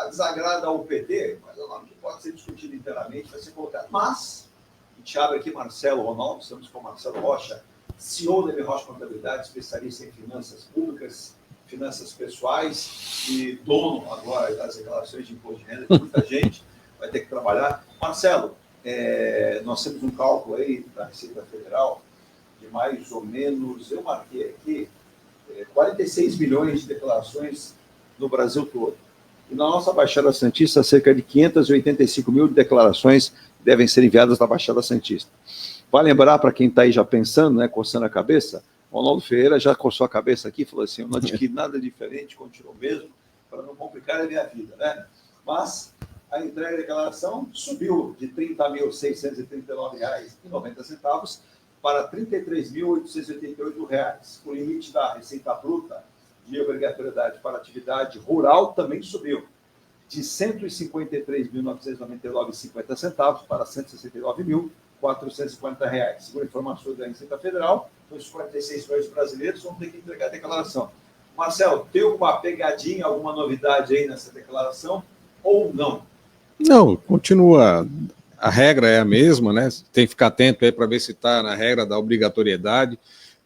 desagrada ao PT, mas é um nome que pode ser discutido inteiramente, vai ser colocado. Mas, a gente abre aqui Marcelo Ronaldo, estamos com Marcelo Rocha, CEO da M. Rocha Contabilidade, especialista em finanças públicas, finanças pessoais e dono agora das declarações de imposto de renda, que muita gente vai ter que trabalhar. Marcelo, nós temos um cálculo aí da Receita Federal de mais ou menos, eu marquei aqui, 46 milhões de declarações no Brasil todo. E na nossa Baixada Santista, cerca de 585 mil declarações devem ser enviadas na Baixada Santista. Vai lembrar, para quem está aí já pensando, né, coçando a cabeça, o Ronaldo Ferreira já coçou a cabeça aqui e falou assim, eu não adquiri nada diferente, continuo mesmo, para não complicar a minha vida, né? Mas a entrega da declaração subiu de R$ 30.639,90 para R$ 33.888. O limite da receita bruta de obrigatoriedade para atividade rural também subiu, de R$ 153.999,50 para R$ 169.450. Segundo informações da Receita Federal, os 46 milhões de brasileiros vão ter que entregar a declaração. Marcelo, tem alguma pegadinha, alguma novidade aí nessa declaração ou não? Não, continua. A regra é a mesma, né? Tem que ficar atento aí para ver se está na regra da obrigatoriedade.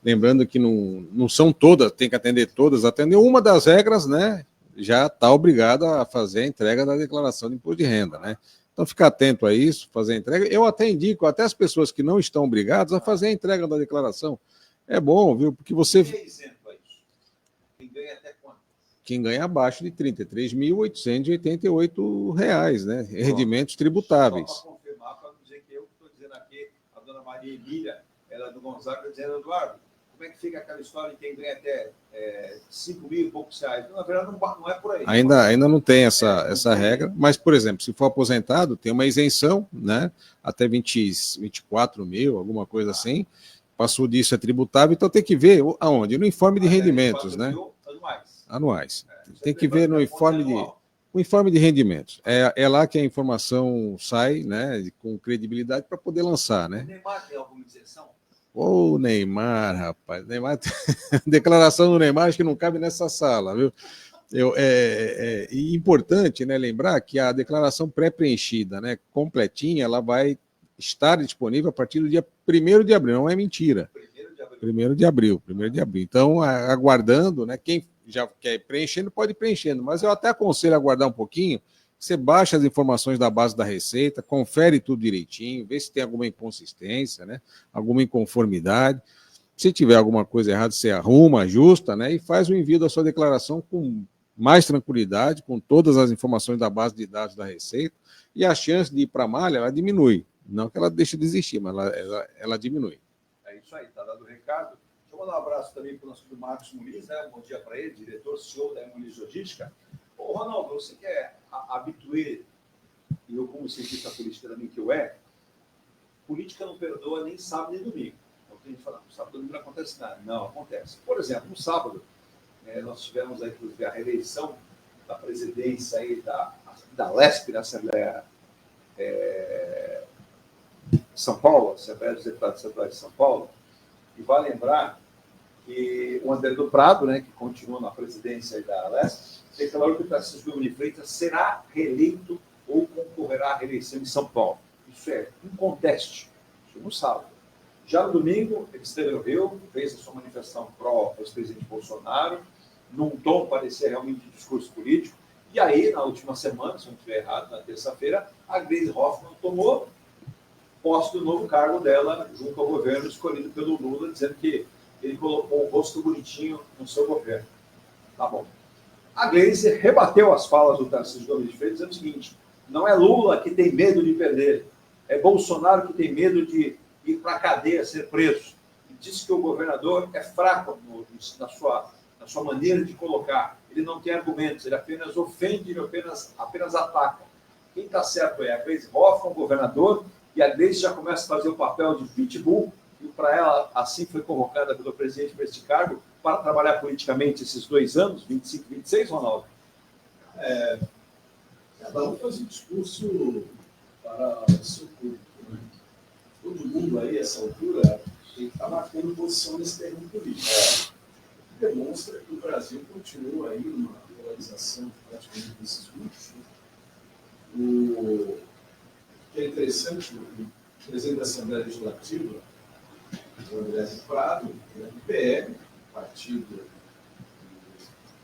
Lembrando que não são todas, tem que atender todas. Atender uma das regras, né? Já está obrigada a fazer a entrega da declaração de imposto de renda, né? Então, ficar atento a isso, fazer a entrega. Eu até indico, até as pessoas que não estão obrigadas a fazer a entrega da declaração. É bom, viu? Porque você... Quem é isento a isso? Quem ganha até quanto? Quem ganha abaixo de R$ 33.888, né? Rendimentos tributáveis. Só para confirmar, para não dizer que eu estou dizendo aqui, a dona Maria Emília, ela é do Gonzaga, dizendo, Eduardo, como é que fica aquela história de quem ganha até 5 mil e poucos reais? Na verdade, não é por aí. Ainda não tem essa regra, mas, por exemplo, se for aposentado, tem uma isenção, né? Até 24 mil, alguma coisa assim. Passou disso, é tributável, então tem que ver aonde? No informe de rendimentos, né? Anuais. Tem que ver no informe de rendimentos. É lá que a informação sai, né? Com credibilidade para poder lançar, né? O Neymar tem alguma isenção? Ô, Neymar, rapaz. Neymar... Declaração do Neymar acho que não cabe nessa sala, viu? É importante, né, lembrar que a declaração pré-preenchida, né, completinha, ela vai estar disponível a partir do dia 1º de abril, não é mentira. 1º de abril. Então, aguardando, né, quem já quer ir preenchendo, pode ir preenchendo, mas eu até aconselho a aguardar um pouquinho. Você baixa as informações da base da Receita, confere tudo direitinho, vê se tem alguma inconsistência, né? Alguma inconformidade. Se tiver alguma coisa errada, você arruma, ajusta, né? E faz o envio da sua declaração com mais tranquilidade, com todas as informações da base de dados da Receita, e a chance de ir para a malha, ela diminui. Não que ela deixe de existir, mas ela diminui. É isso aí, está dado o recado. Deixa eu mandar um abraço também para o nosso amigo Marcos Muniz, né? Bom dia para ele, diretor, CEO da Muniz Logística. Ô, Ronaldo, você que é habitué, e eu como cientista política também que eu política não perdoa nem sábado nem domingo. Então, tem gente fala, no sábado e domingo não acontece nada. Não, acontece. Por exemplo, no sábado, nós tivemos aí, inclusive, a reeleição da presidência aí da LESP, da Assembleia São Paulo, Assembleia dos Deputados Estaduais de São Paulo, e vale lembrar que o André do Prado, né, que continua na presidência aí da LESP, declarou que o Tarcísio Gomes de Freitas será reeleito ou concorrerá à reeleição em São Paulo. Isso é inconteste. Isso no sábado. Já no domingo, ele esteve no Rio, fez a sua manifestação pró-ex-presidente Bolsonaro, num tom parecia realmente de discurso político. E aí, na última semana, se não estiver errado, na terça-feira, a Gleisi Hoffmann tomou posse do novo cargo dela junto ao governo escolhido pelo Lula, dizendo que ele colocou um rosto bonitinho no seu governo. Tá bom. A Gleisi rebateu as falas do Tarcísio Gomes de Freitas, dizendo o seguinte: não é Lula que tem medo de perder, é Bolsonaro que tem medo de ir para a cadeia, ser preso. E disse que o governador é fraco na sua maneira de colocar. Ele não tem argumentos, ele apenas ofende, ele apenas ataca. Quem está certo é a Gleisi Hoffmann, o governador, e a Gleisi já começa a fazer o papel de pitbull, e para ela, assim foi convocada pelo presidente para este cargo, para trabalhar politicamente esses 2 anos, 25 e 26, Ronaldo? Cada um faz um discurso para o seu público. Né? Todo mundo aí, a essa altura, tem que estar marcando posição nesse terreno político. Demonstra que o Brasil continua aí numa polarização praticamente desses grupos. O que é interessante, o presidente da Assembleia Legislativa, o André do Prado, do PL, partido do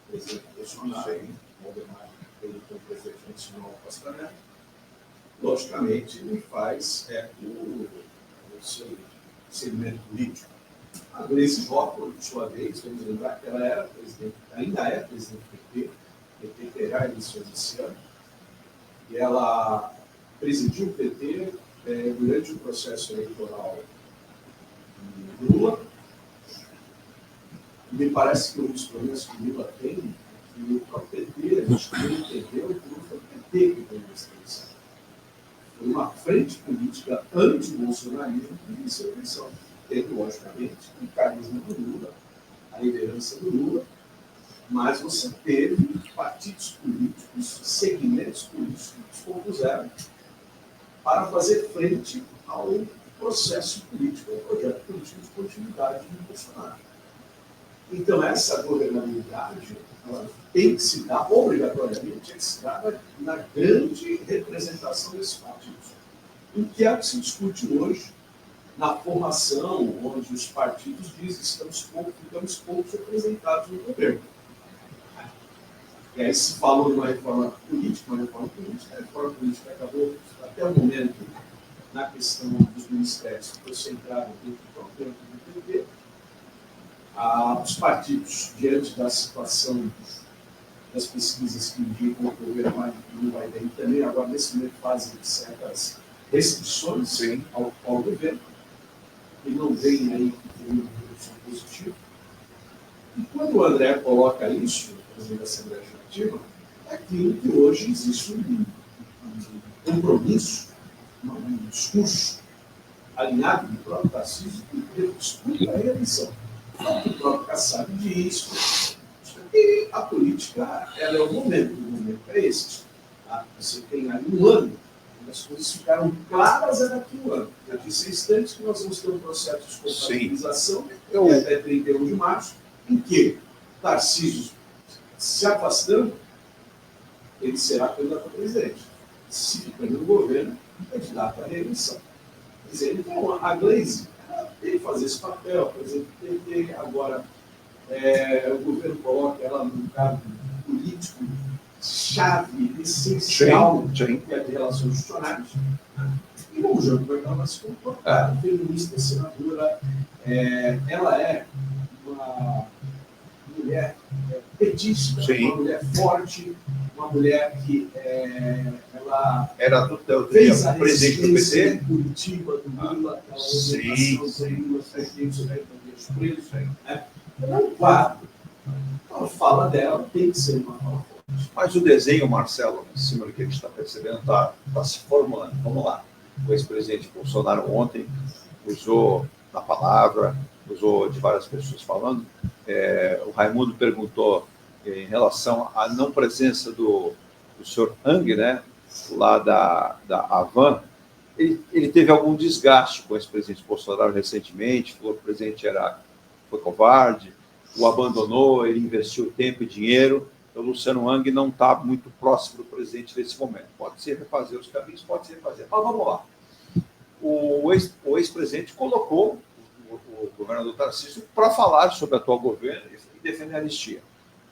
presidente Bolsonaro, Valdemar, ele foi o presidente nacional do Costa Neto, logicamente, ele faz o seu segmento político. A Gleisi Hoffmann, por sua vez, vamos lembrar que ela era presidente, ainda é presidente do PT, o PT terá eleições esse ano, e ela presidiu o PT durante o processo eleitoral de Lula. Me parece que um dos problemas que o Lula tem é que o próprio PT, a gente não entendeu que não foi o PT que ganhou essa eleição. Foi uma frente política anti-bolsonarismo que venceu a eleição, tendo, logicamente, o carisma do Lula, a liderança do Lula, mas você teve partidos políticos, segmentos políticos que se compuseram para fazer frente ao processo político, um projeto político de continuidade do Bolsonaro. Então, essa governabilidade ela tem que se dar, obrigatoriamente, tem que se dar na grande representação desses partidos. O que é que se discute hoje na formação, onde os partidos dizem que ficamos poucos representados no governo. E aí se falou de uma reforma política, a reforma política acabou, até o momento, na questão dos ministérios, que foi centrado dentro do PT. Os partidos, diante da situação das pesquisas que indicam que o governo não vai ter, e também agora nesse momento fazem certas restrições ao governo, e não vem aí que tem uma redução positiva. E quando o André coloca isso, presidente da Assembleia Legislativa, é aquilo que hoje existe um compromisso, um discurso alinhado do próprio Tarcísio, que disputa a eleição. O próprio Kassab diz que a política ela é o momento é esse. Tá? Você tem aí um ano, as coisas ficaram claras daqui a um ano. Eu disse há instantes que nós vamos ter um processo de compatibilização até 31 de março, em que Tarcísio, se afastando, ele será candidato a presidente. Se ficar no governo, candidato à reeleição. Quer dizer, então, a Gleisi tem que fazer esse papel, por exemplo, do PT, agora o governo coloca ela num cargo político chave, essencial, que é de relações institucionais. E o jogo vai dar se comportar. Feminista, senadora, ela é uma mulher petista, uma mulher forte, uma mulher que ela era fez a presidente do resistência PT em Curitiba, do Lula, aquela presos. Ela é um quadro. Então, a fala dela tem que ser uma fala forte. Mas o desenho, Marcelo, em cima do que a gente está percebendo, está se formando. Vamos lá. O ex-presidente Bolsonaro ontem usou a palavra, usou de várias pessoas falando. O Raimundo perguntou em relação à não presença do senhor Ang, né, lá da Havan. Ele teve algum desgaste com o ex-presidente Bolsonaro recentemente, falou que o presidente foi covarde, o abandonou, ele investiu tempo e dinheiro. Então, o Luciano Hang não está muito próximo do presidente nesse momento. Pode ser refazer os caminhos, pode ser refazer. Mas vamos lá. O ex-presidente colocou o governador Tarcísio para falar sobre o atual governo e defender a anistia.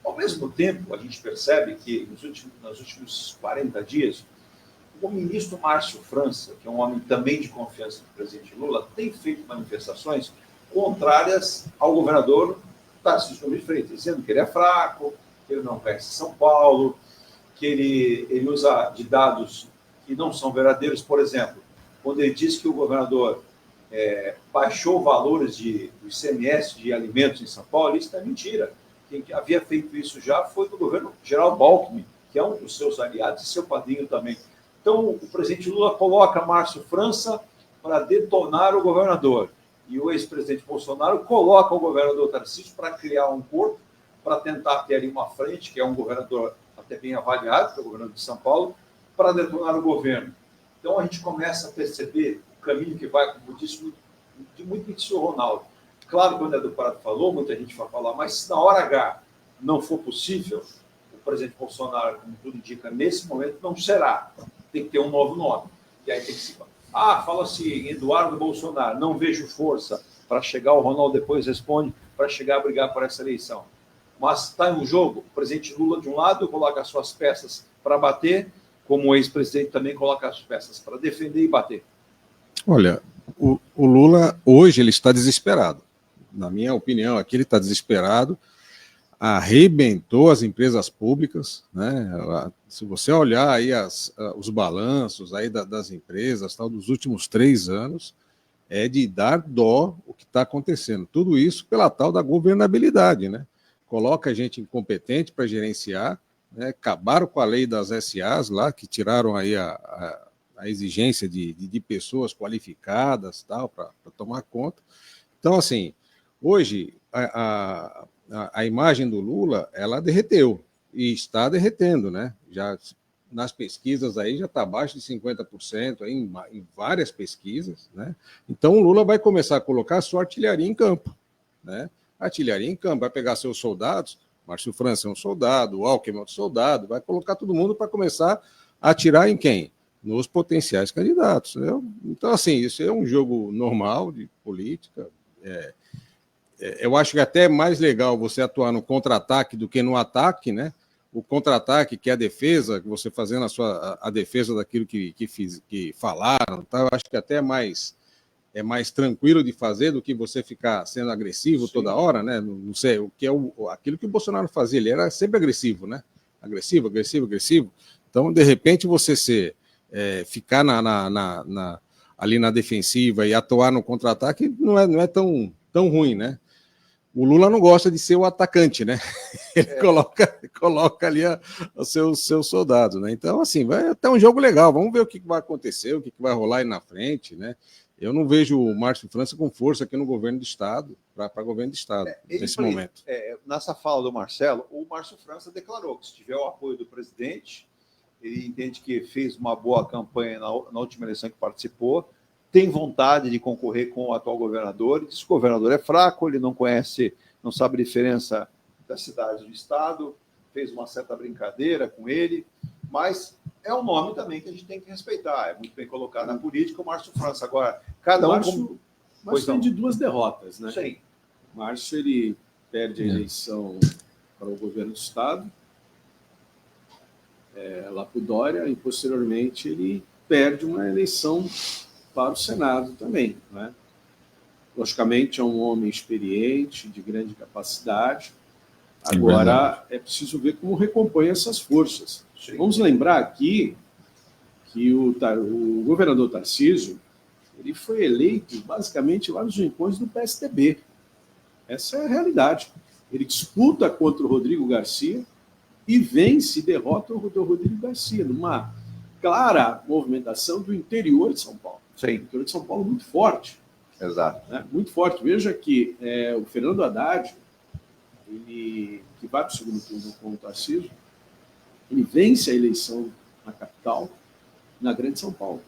Ao mesmo tempo, a gente percebe que nos últimos 40 dias, o ministro Márcio França, que é um homem também de confiança do presidente Lula, tem feito manifestações contrárias ao governador Tarcísio Gomes de Freitas, dizendo que ele é fraco, que ele não conhece São Paulo, que ele usa de dados que não são verdadeiros. Por exemplo, quando ele diz que o governador baixou valores do ICMS de alimentos em São Paulo, isso é mentira. Quem havia feito isso já foi do governo Geraldo Alckmin, que é um dos seus aliados e seu padrinho também. Então, o presidente Lula coloca Márcio França para detonar o governador. E o ex-presidente Bolsonaro coloca o governador Tarcísio para criar um corpo, para tentar ter ali uma frente, que é um governador até bem avaliado, que é o governador de São Paulo, para detonar o governo. Então, a gente começa a perceber o caminho que vai, como disse muito o senhor Ronaldo. Claro, quando o Edu Prado falou, muita gente vai falar, mas se na hora H não for possível, o presidente Bolsonaro, como tudo indica, nesse momento não será. Tem que ter um novo nome. E aí tem que se... fala-se em Eduardo Bolsonaro, não vejo força para chegar, o Ronaldo depois responde, para chegar a brigar por essa eleição. Mas está em um jogo, o presidente Lula, de um lado, coloca as suas peças para bater, como o ex-presidente também coloca as peças para defender e bater. Olha, o Lula, hoje, ele está desesperado. Na minha opinião, aqui ele está desesperado, arrebentou as empresas públicas, né? Se você olhar aí os balanços aí das empresas dos últimos 3 anos, é de dar dó o que está acontecendo. Tudo isso pela tal da governabilidade, né? Coloca gente incompetente para gerenciar, né? Acabaram com a lei das SAs lá, que tiraram aí a exigência de pessoas qualificadas para tomar conta. Então, assim, hoje a imagem do Lula, ela derreteu e está derretendo, né? Já nas pesquisas aí já está abaixo de 50% aí, em várias pesquisas, né? Então o Lula vai começar a colocar a sua artilharia em campo, né? A artilharia em campo, vai pegar seus soldados, Márcio França é um soldado, o Alckmin é um soldado, vai colocar todo mundo para começar a atirar em quem? Nos potenciais candidatos. Entendeu? Então, assim, isso é um jogo normal de política. Eu acho que até é mais legal você atuar no contra-ataque do que no ataque, né? O contra-ataque, que é a defesa, que você fazendo a defesa daquilo que falaram, tá? Eu acho que até é mais tranquilo de fazer do que você ficar sendo agressivo toda hora, né? Não sei, o que é aquilo que o Bolsonaro fazia, ele era sempre agressivo, né? Agressivo. Então, de repente, você ficar ali na defensiva e atuar no contra-ataque não é tão ruim, né? O Lula não gosta de ser o atacante, né? Ele coloca ali os seus soldados, né? Então, assim, vai até um jogo legal. Vamos ver o que vai acontecer, o que vai rolar aí na frente, né? Eu não vejo o Márcio França com força aqui no governo do Estado, para governo do Estado, nesse momento. Nessa fala do Marcelo, o Márcio França declarou que se tiver o apoio do presidente, ele entende que fez uma boa campanha na última eleição que participou, tem vontade de concorrer com o atual governador, diz que o governador é fraco, ele não conhece, não sabe a diferença da cidade do estado, fez uma certa brincadeira com ele, mas é um nome também que a gente tem que respeitar, é muito bem colocado na política o Márcio França. Agora, cada um... Márcio tem de 2 derrotas, né? Sim. O Márcio, ele perde a eleição para o governo do estado, lá para o Dória, e posteriormente ele perde uma eleição para o Senado também, né? Logicamente, é um homem experiente, de grande capacidade. Agora, é preciso ver como recompõe essas forças. Sim. Vamos lembrar aqui que o governador Tarcísio ele foi eleito, basicamente, lá nos rincões do PSDB. Essa é a realidade. Ele disputa contra o Rodrigo Garcia e vence e derrota o Rodrigo Garcia, numa clara movimentação do interior de São Paulo. Sim. O interior de São Paulo muito forte. Exato. Né? Muito forte. Veja que o Fernando Haddad, que vai para o segundo turno com o Tarcísio, ele vence a eleição na capital, na Grande São Paulo.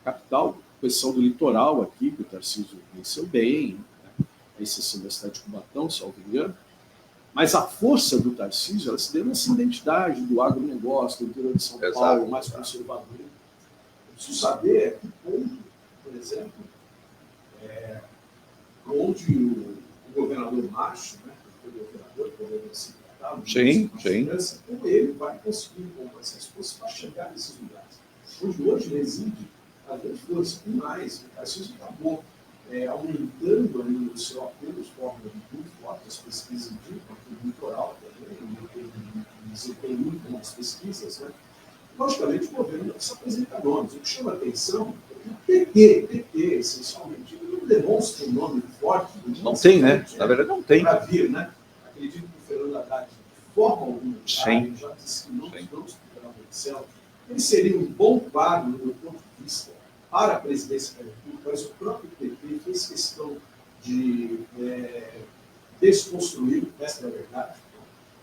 A capital, questão do litoral aqui, que o Tarcísio venceu bem, né? A exceção da cidade de Cubatão, salvo engano. Mas a força do Tarcísio, ela se deu nessa identidade do agronegócio, do interior de São Paulo, mais conservador. Eu preciso saber a que ponto, por exemplo, onde o governador Macho, né, o governador, o governo sim, como ele vai conseguir com essas forças para chegar nesses lugares. Hoje reside a grande força. E mais, o Tarcísio acabou aumentando ali o seu apoio de forma muito forte, as pesquisas indicam, o litoral também, desempenho muito bom as pesquisas, né? Logicamente, o governo não se apresenta nomes. O que chama a atenção é que o PT, essencialmente, ele não demonstra um nome forte. Não tem, né? Na verdade, não tem. Para vir, né? Acredito que o Fernando Haddad, de forma alguma, já disse que não estamos esperando o Excel. Ele seria um bom quadro, do meu ponto de vista, para a presidência da República, mas o próprio PT fez questão de desconstruir, essa é a verdade.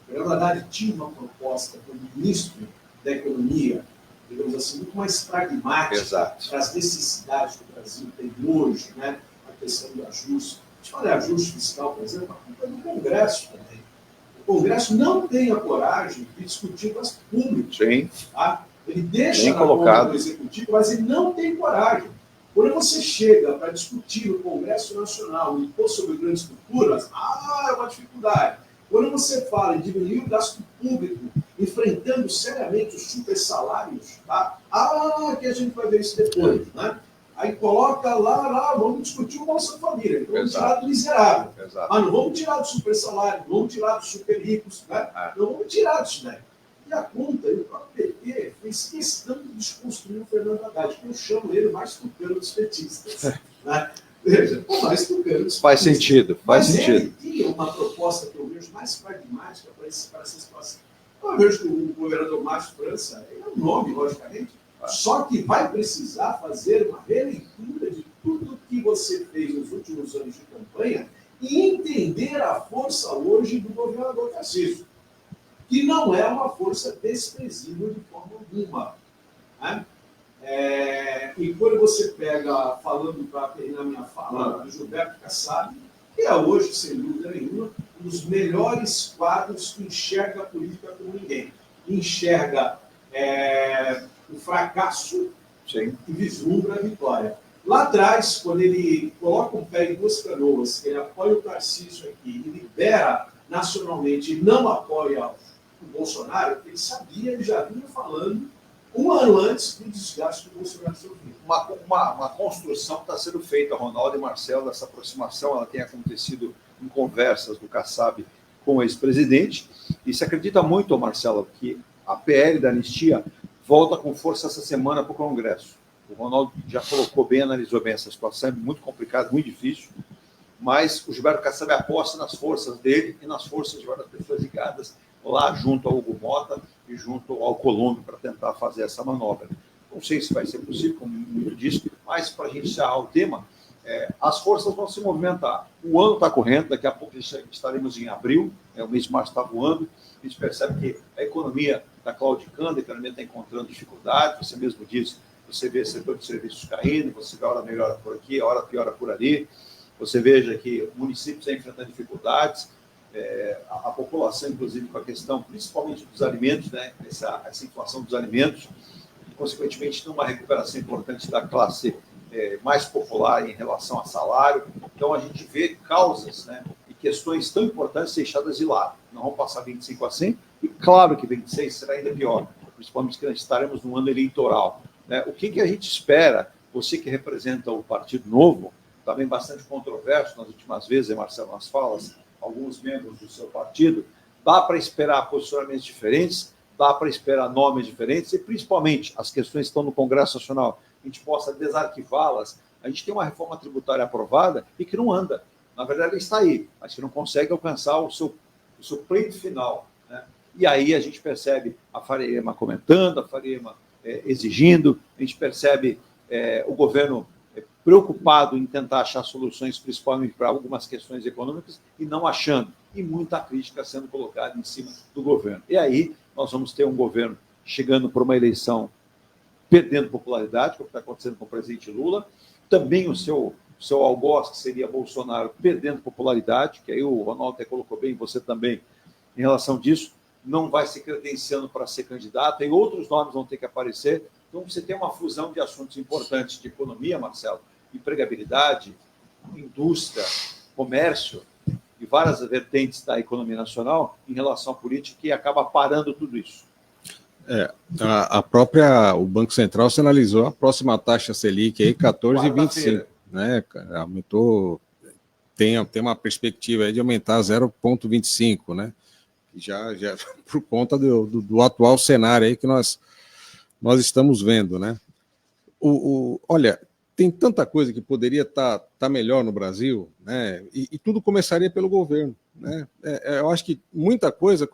O Fernando Haddad tinha uma proposta como ministro da Economia, digamos assim, muito mais pragmática para as necessidades que o Brasil tem hoje, né? A questão do ajuste. A gente fala de ajuste fiscal, por exemplo, a culpa é do Congresso também. O Congresso não tem a coragem de discutir gasto público. Sim. Tá? Ele deixa na mão do Executivo, mas ele não tem coragem. Quando você chega para discutir no Congresso Nacional o imposto sobre grandes estruturas, é uma dificuldade. Quando você fala em diminuir o gasto público, enfrentando seriamente os super salários, tá? Que a gente vai ver isso depois, né? Aí coloca lá, vamos discutir o Bolsa Família, então vamos tirar do miserável. Não vamos tirar do super salário, não vamos tirar dos super ricos, né? Não vamos tirar disso, né? E a conta, e o próprio PT fez questão de desconstruir o Fernando Haddad, que eu chamo ele mais tucano dos petistas. Né? Veja, mais tucano dos petistas. Faz sentido. Ele tinha uma proposta que eu vejo mais pragmática para essa situação. Eu vejo que o governador Márcio França, ele é um nome, logicamente, só que vai precisar fazer uma releitura de tudo que você fez nos últimos anos de campanha e entender a força hoje do governador Tarcísio. que não é uma força desprezível de forma alguma. Né? E quando você pega, falando para terminar minha fala, do Gilberto Kassab, que é hoje, sem dúvida nenhuma, um dos melhores quadros que enxerga a política como ninguém. Enxerga o fracasso e vislumbra a vitória. Lá atrás, quando ele coloca um pé em duas canoas, ele apoia o Tarcísio aqui e libera nacionalmente e não apoia o Bolsonaro, ele sabia, ele já vinha falando um ano antes do desgaste do Bolsonaro sofrido. Uma construção está sendo feita, Ronaldo e Marcelo, dessa aproximação, ela tem acontecido em conversas do Kassab com o ex-presidente, e se acredita muito, Marcelo, que a PL da anistia volta com força essa semana para o Congresso. O Ronaldo já colocou bem, analisou bem essa situação, é muito complicado, muito difícil, mas o Gilberto Kassab aposta nas forças dele e nas forças de várias pessoas ligadas lá junto ao Hugo Mota e junto ao Colombo para tentar fazer essa manobra. Não sei se vai ser possível, como muito disse, mas para a gente encerrar o tema, as forças vão se movimentar. O ano está correndo, daqui a pouco estaremos em abril, o mês de março está voando, a gente percebe que a economia está claudicando, a economia está encontrando dificuldades, você mesmo disse, você vê o setor de serviços caindo, você vê a hora melhora por aqui, a hora piora por ali, você veja que o município está enfrentando dificuldades, a população, inclusive, com a questão, principalmente dos alimentos, né, essa inflação dos alimentos, e, consequentemente, tem uma recuperação importante da classe mais popular em relação a salário. Então, a gente vê causas, né, e questões tão importantes deixadas de lado. Não vão passar 25 a 100, e claro que 26 será ainda pior, principalmente que nós estaremos num ano eleitoral. Né? O que a gente espera, você que representa o Partido Novo, também bastante controverso nas últimas vezes, Marcelo, nas falas, alguns membros do seu partido, dá para esperar posicionamentos diferentes, dá para esperar nomes diferentes, e principalmente as questões que estão no Congresso Nacional, a gente possa desarquivá-las. A gente tem uma reforma tributária aprovada e que não anda. Na verdade, ela está aí, mas que não consegue alcançar o seu pleito final. Né? E aí a gente percebe a Faria Lima comentando, a Faria Lima exigindo, a gente percebe o governo preocupado em tentar achar soluções, principalmente para algumas questões econômicas, e não achando, e muita crítica sendo colocada em cima do governo. E aí nós vamos ter um governo chegando para uma eleição perdendo popularidade, como está acontecendo com o presidente Lula, também o seu algoz, que seria Bolsonaro, perdendo popularidade, que aí o Ronaldo até colocou bem, você também, em relação disso, não vai se credenciando para ser candidato, e outros nomes vão ter que aparecer. Então, você tem uma fusão de assuntos importantes de economia, Marcelo, empregabilidade, indústria, comércio e várias vertentes da economia nacional em relação à política que acaba parando tudo isso. O Banco Central sinalizou a próxima taxa Selic aí 14,25, né? Aumentou, tem uma perspectiva aí de aumentar 0,25, né? Já por conta do atual cenário aí que nós estamos vendo, né? Olha, tem tanta coisa que poderia estar melhor no Brasil, né? E tudo começaria pelo governo, né? Eu acho que muita coisa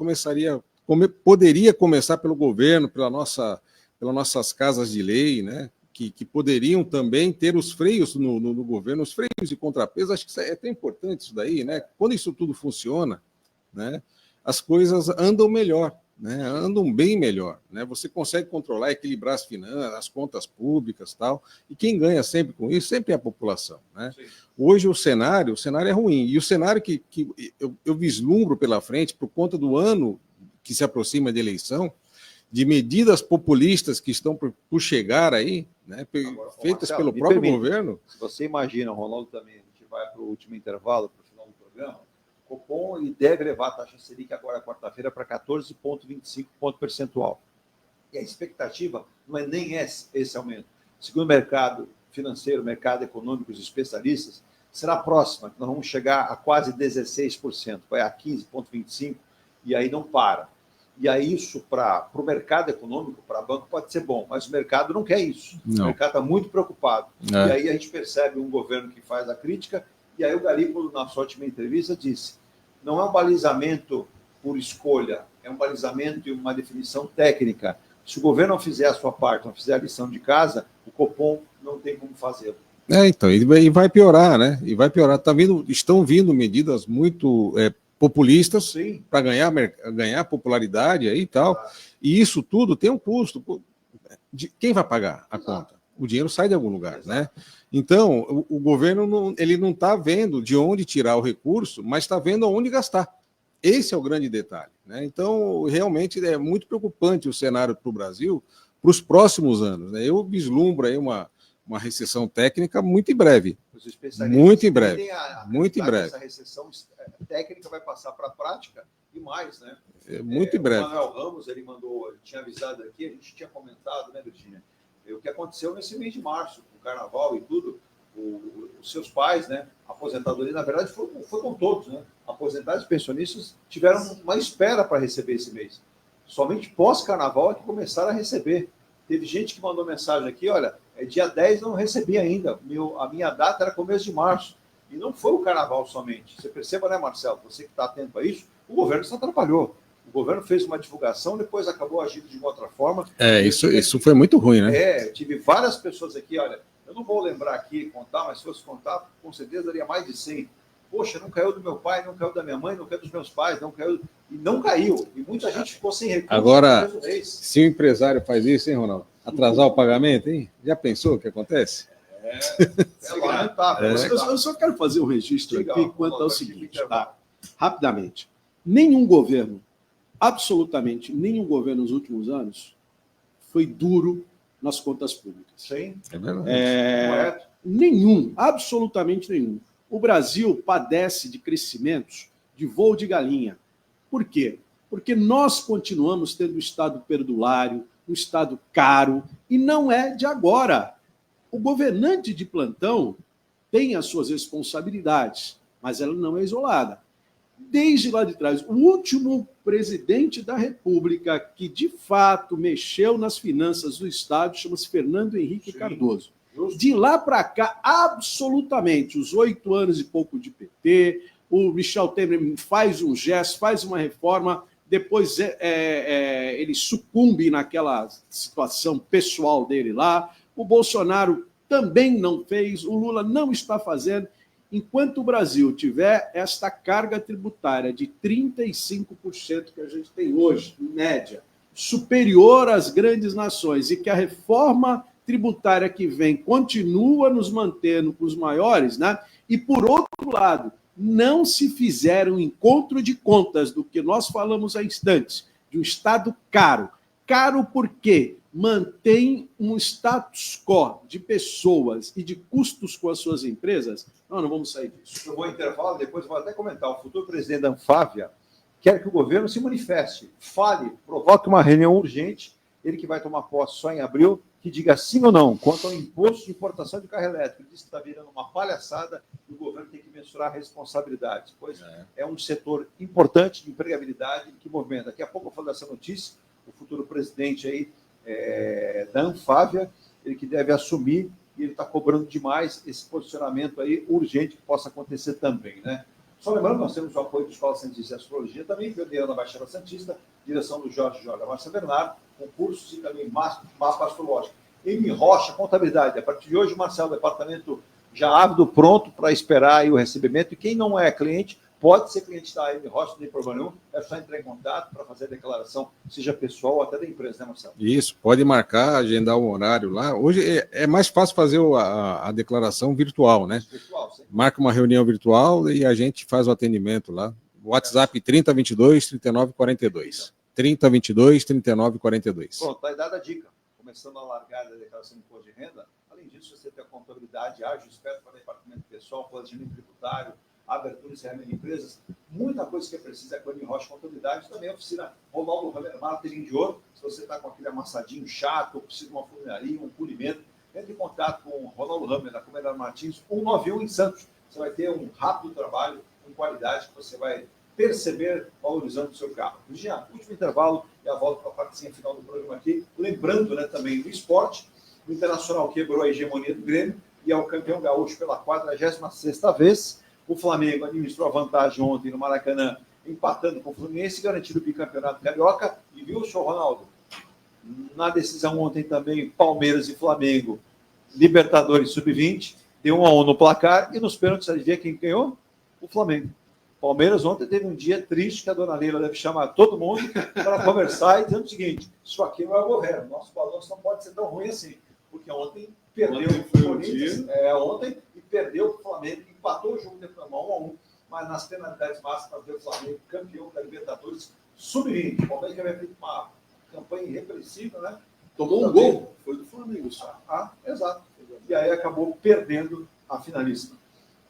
poderia começar pelo governo, pelas nossas casas de lei, né? Que poderiam também ter os freios no governo, os freios de contrapeso. Acho que é até importante isso daí, né? Quando isso tudo funciona, né? As coisas andam melhor, né? Andam bem melhor, né? Você consegue controlar, equilibrar as finanças, as contas públicas, tal, e quem ganha sempre com isso sempre é a população, né? Hoje o cenário é ruim, e o cenário que eu vislumbro pela frente, por conta do ano que se aproxima de eleição, de medidas populistas que estão por chegar aí, né? Agora, feitas Marcelo, pelo próprio governo. Se você imagina, o Ronaldo também, a gente vai para o último intervalo, para o final do programa, o Copom ele deve levar a taxa Selic agora, quarta-feira, para 14,25 ponto percentual. E a expectativa não é nem esse aumento. Segundo o mercado financeiro, mercado econômico, os especialistas, será próxima, nós vamos chegar a quase 16%, vai a 15,25%, e aí não para. E aí isso, para o mercado econômico, para banco, pode ser bom, mas o mercado não quer isso. Não. O mercado está muito preocupado. E aí a gente percebe um governo que faz a crítica. E aí o Galípolo, na sua última entrevista, disse: não é um balizamento por escolha, é um balizamento e uma definição técnica. Se o governo não fizer a sua parte, não fizer a lição de casa, o Copom não tem como fazê-lo. Então, e vai piorar, né? E vai piorar. Estão vindo medidas muito populistas para ganhar popularidade aí e tal. E isso tudo tem um custo. Quem vai pagar a conta? O dinheiro sai de algum lugar, né? Então, o governo ele não está vendo de onde tirar o recurso, mas está vendo aonde gastar. Esse é o grande detalhe, né? Então, realmente é muito preocupante o cenário para o Brasil para os próximos anos, né? Eu vislumbro aí uma recessão técnica muito em breve. Muito em breve. Muito em breve. Essa recessão técnica vai passar para a prática e mais, né? Muito em breve. O Manuel Ramos, ele tinha avisado aqui, a gente tinha comentado, né, Virginia? O que aconteceu nesse mês de março, com o carnaval e tudo, os seus pais, né, aposentadoria, na verdade, foi com todos, né? Aposentados e pensionistas tiveram uma espera para receber esse mês. Somente pós-carnaval é que começaram a receber. Teve gente que mandou mensagem aqui, olha, dia 10 não recebi ainda, a minha data era começo de março. E não foi o carnaval somente. Você perceba, né, Marcelo, você que está atento a isso, o governo se atrapalhou. O governo fez uma divulgação, depois acabou agindo de uma outra forma. Isso foi muito ruim, né? Tive várias pessoas aqui, olha, eu não vou lembrar aqui e contar, mas se fosse contar, com certeza daria mais de 100. Poxa, não caiu do meu pai, não caiu da minha mãe, não caiu dos meus pais, não caiu. E não caiu. E muita gente ficou sem recursos. Agora, se o empresário faz isso, hein, Ronaldo? Atrasar o pagamento, hein? Já pensou o que acontece? Lamentável. Eu só quero fazer um registro aqui quanto ao seguinte, tá? Rapidamente. Nenhum governo, absolutamente nenhum governo nos últimos anos foi duro nas contas públicas. Sim. É verdade. Nenhum, absolutamente nenhum. O Brasil padece de crescimentos de voo de galinha. Por quê? Porque nós continuamos tendo um Estado perdulário, um Estado caro, e não é de agora. O governante de plantão tem as suas responsabilidades, mas ela não é isolada. Desde lá de trás, o último presidente da República que, de fato, mexeu nas finanças do Estado chama-se Fernando Henrique Cardoso. De lá para cá, absolutamente, os 8 anos e pouco de PT, o Michel Temer faz um gesto, faz uma reforma, depois ele sucumbe naquela situação pessoal dele lá, o Bolsonaro também não fez, o Lula não está fazendo. Enquanto o Brasil tiver esta carga tributária de 35% que a gente tem hoje, em média, superior às grandes nações, e que a reforma tributária que vem continua nos mantendo com os maiores, né? E, por outro lado, não se fizer um encontro de contas do que nós falamos há instantes, de um Estado caro. Caro porque mantém um status quo de pessoas e de custos com as suas empresas. Não vamos sair disso. Eu vou intervalo, depois vou até comentar. O futuro presidente da Anfávia quer que o governo se manifeste, fale, provoque uma reunião urgente, ele que vai tomar posse só em abril, que diga sim ou não quanto ao imposto de importação de carro elétrico. Ele disse que está virando uma palhaçada e o governo tem que mensurar responsabilidades, pois é um setor importante de empregabilidade que movimenta. Daqui a pouco eu falo dessa notícia, o futuro presidente aí da Anfávia, ele que deve assumir, e ele está cobrando demais esse posicionamento aí urgente que possa acontecer também, né? Só lembrando, nós temos o apoio da Escola Santista de Astrologia, também pioneira na Baixada Santista, direção do Jorge Márcia Bernardo, concursos e também mapa astrológico. M. Rocha, contabilidade. A partir de hoje, Marcelo, departamento já ávido, pronto para esperar aí o recebimento. E quem não é cliente, pode ser cliente da M. Rocha, não tem problema nenhum. É só entrar em contato para fazer a declaração, seja pessoal ou até da empresa, né, Marcelo? Isso, pode marcar, agendar um horário lá. Hoje é mais fácil fazer a declaração virtual, né? Virtual, sim. Marca uma reunião virtual e a gente faz o atendimento lá. WhatsApp 3022-3942. 3022-3942. Pronto, está dada a dica. Começando a largar a declaração de imposto de renda, além disso, você tem a contabilidade ágil, esperto para o departamento pessoal, planejamento tributário, abertura e encerramento de empresas, muita coisa que é precisa é com a M. Rocha Contabilidade, também a oficina Ronaldo Ramos, martelinho de ouro, se você está com aquele amassadinho chato, ou precisa de uma funilaria, um polimento, entre em contato com o Ronaldo Ramos, na Comunidade Martins, 191 em Santos. Você vai ter um rápido trabalho, com qualidade, que você vai perceber valorizando o seu carro. Já, último intervalo e a volta para a partezinha final do programa aqui. Lembrando, né, também do esporte, o Internacional quebrou a hegemonia do Grêmio e é o campeão gaúcho pela 46ª vez. O Flamengo administrou a vantagem ontem no Maracanã, empatando com o Fluminense, garantindo o bicampeonato carioca. E viu, senhor Ronaldo? Na decisão ontem também, Palmeiras e Flamengo, Libertadores Sub-20, deu 1-1 no placar e nos pênaltis, adivinha quem ganhou? O Flamengo. Palmeiras ontem teve um dia triste que a dona Leila deve chamar todo mundo para conversar e dizendo o seguinte: isso aqui não é o governo, nosso balanço não pode ser tão ruim assim, porque ontem perdeu o Corinthians, ontem, e perdeu o Flamengo, empatou o jogo de 1-1, mas nas penalidades máximas deu o Flamengo campeão da Libertadores sub-20. O Palmeiras já havia feito uma campanha irrepressível, né? Tomou um gol, foi do Flamengo só. Exato. E aí acabou perdendo a finalíssima.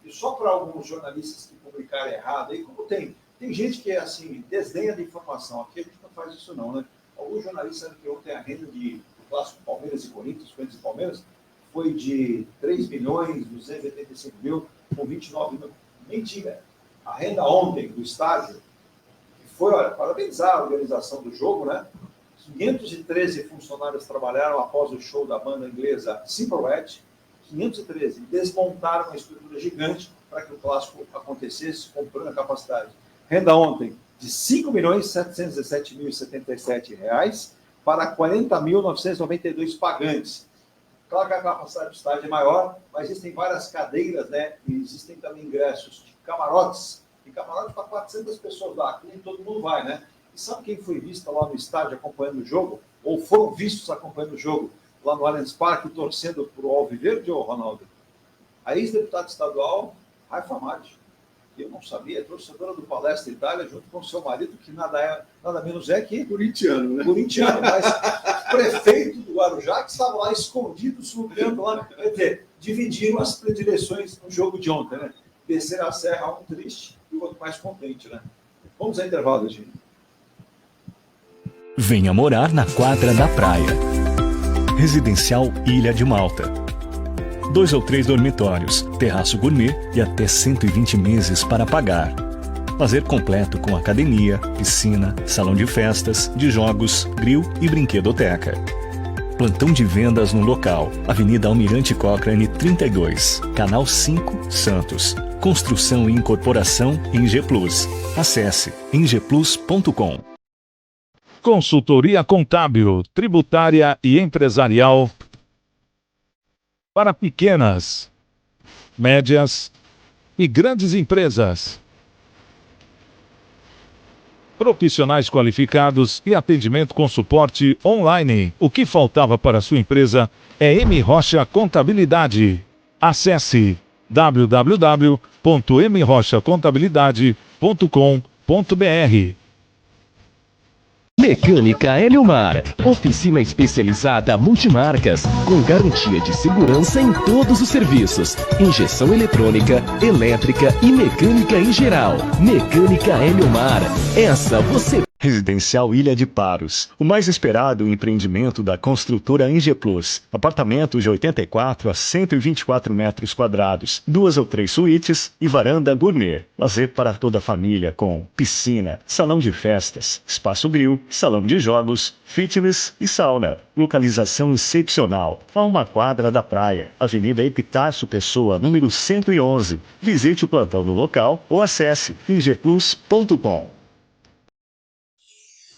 E só para alguns jornalistas que publicaram errado, aí como tem gente que é assim, desdenha de informação, aqui a gente não faz isso não, né? Alguns jornalistas que ontem a renda do clássico Palmeiras e Corinthians, Corinthians e Palmeiras, foi de 3.285.000 com 29 mil. Mentira. A renda ontem do estádio, que foi, olha, parabenizar a organização do jogo, né? 513 funcionários trabalharam após o show da banda inglesa Simple Red. 513 desmontaram uma estrutura gigante para que o clássico acontecesse, comprando a capacidade. Renda ontem de R$ 5.717.077 para 40.992 pagantes. Claro que a capacidade do estádio é maior, mas existem várias cadeiras, né? E existem também ingressos de camarotes. E camarote para 400 pessoas lá, que nem todo mundo vai, né? E sabe quem foi visto lá no estádio acompanhando o jogo? Ou foram vistos acompanhando o jogo lá no Allianz Parque, torcendo para o Alviverde, ou Ronaldo? A ex-deputada estadual, Raifa Amade. Eu não sabia, torcedora do Palestra Itália, junto com seu marido, que nada menos é que... Corintiano, né? Corintiano, mas prefeito do Guarujá, que estava lá escondido, subindo lá. Quer dizer, dividiram as predileções no jogo de ontem, né? Descer a serra, um triste e o outro mais contente, né? Vamos ao intervalo, gente. Venha morar na quadra da praia. Residencial Ilha de Malta. 2 ou 3 dormitórios, terraço gourmet e até 120 meses para pagar. Lazer completo com academia, piscina, salão de festas, de jogos, grill e brinquedoteca. Plantão de vendas no local. Avenida Almirante Cochrane 32, Canal 5, Santos. Construção e incorporação em G Plus. Acesse engeplus.com. Consultoria contábil, tributária e empresarial para pequenas, médias e grandes empresas. Profissionais qualificados e atendimento com suporte online. O que faltava para a sua empresa é M Rocha Contabilidade. Acesse www.mrochacontabilidade.com.br. Mecânica Eliomar, oficina especializada multimarcas, com garantia de segurança em todos os serviços, injeção eletrônica, elétrica e mecânica em geral. Mecânica Eliomar, essa você... Residencial Ilha de Paros, o mais esperado empreendimento da construtora Eng Plus. Apartamentos de 84 a 124 metros quadrados, 2 ou 3 suítes e varanda gourmet. Lazer para toda a família com piscina, salão de festas, espaço grill, salão de jogos, fitness e sauna. Localização excepcional, a uma quadra da praia. Avenida Epitácio Pessoa, número 111. Visite o plantão no local ou acesse engeplus.com.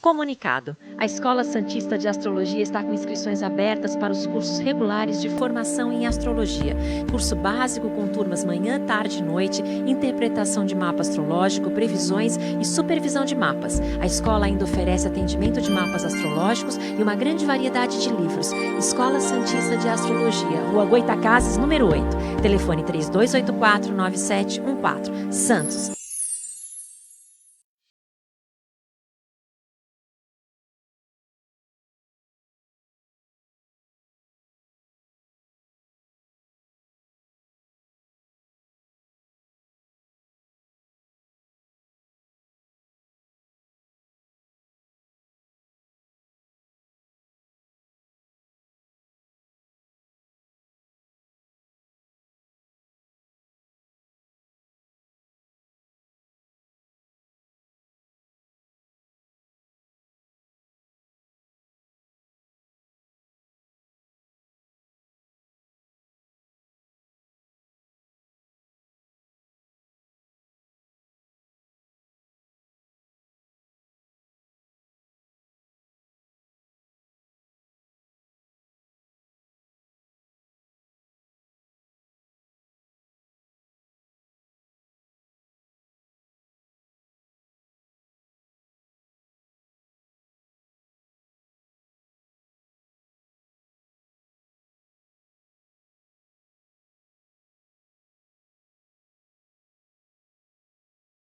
Comunicado. A Escola Santista de Astrologia está com inscrições abertas para os cursos regulares de formação em astrologia. Curso básico com turmas manhã, tarde e noite, interpretação de mapa astrológico, previsões e supervisão de mapas. A escola ainda oferece atendimento de mapas astrológicos e uma grande variedade de livros. Escola Santista de Astrologia, Rua Goitacazes, número 8. Telefone 3284-9714. Santos.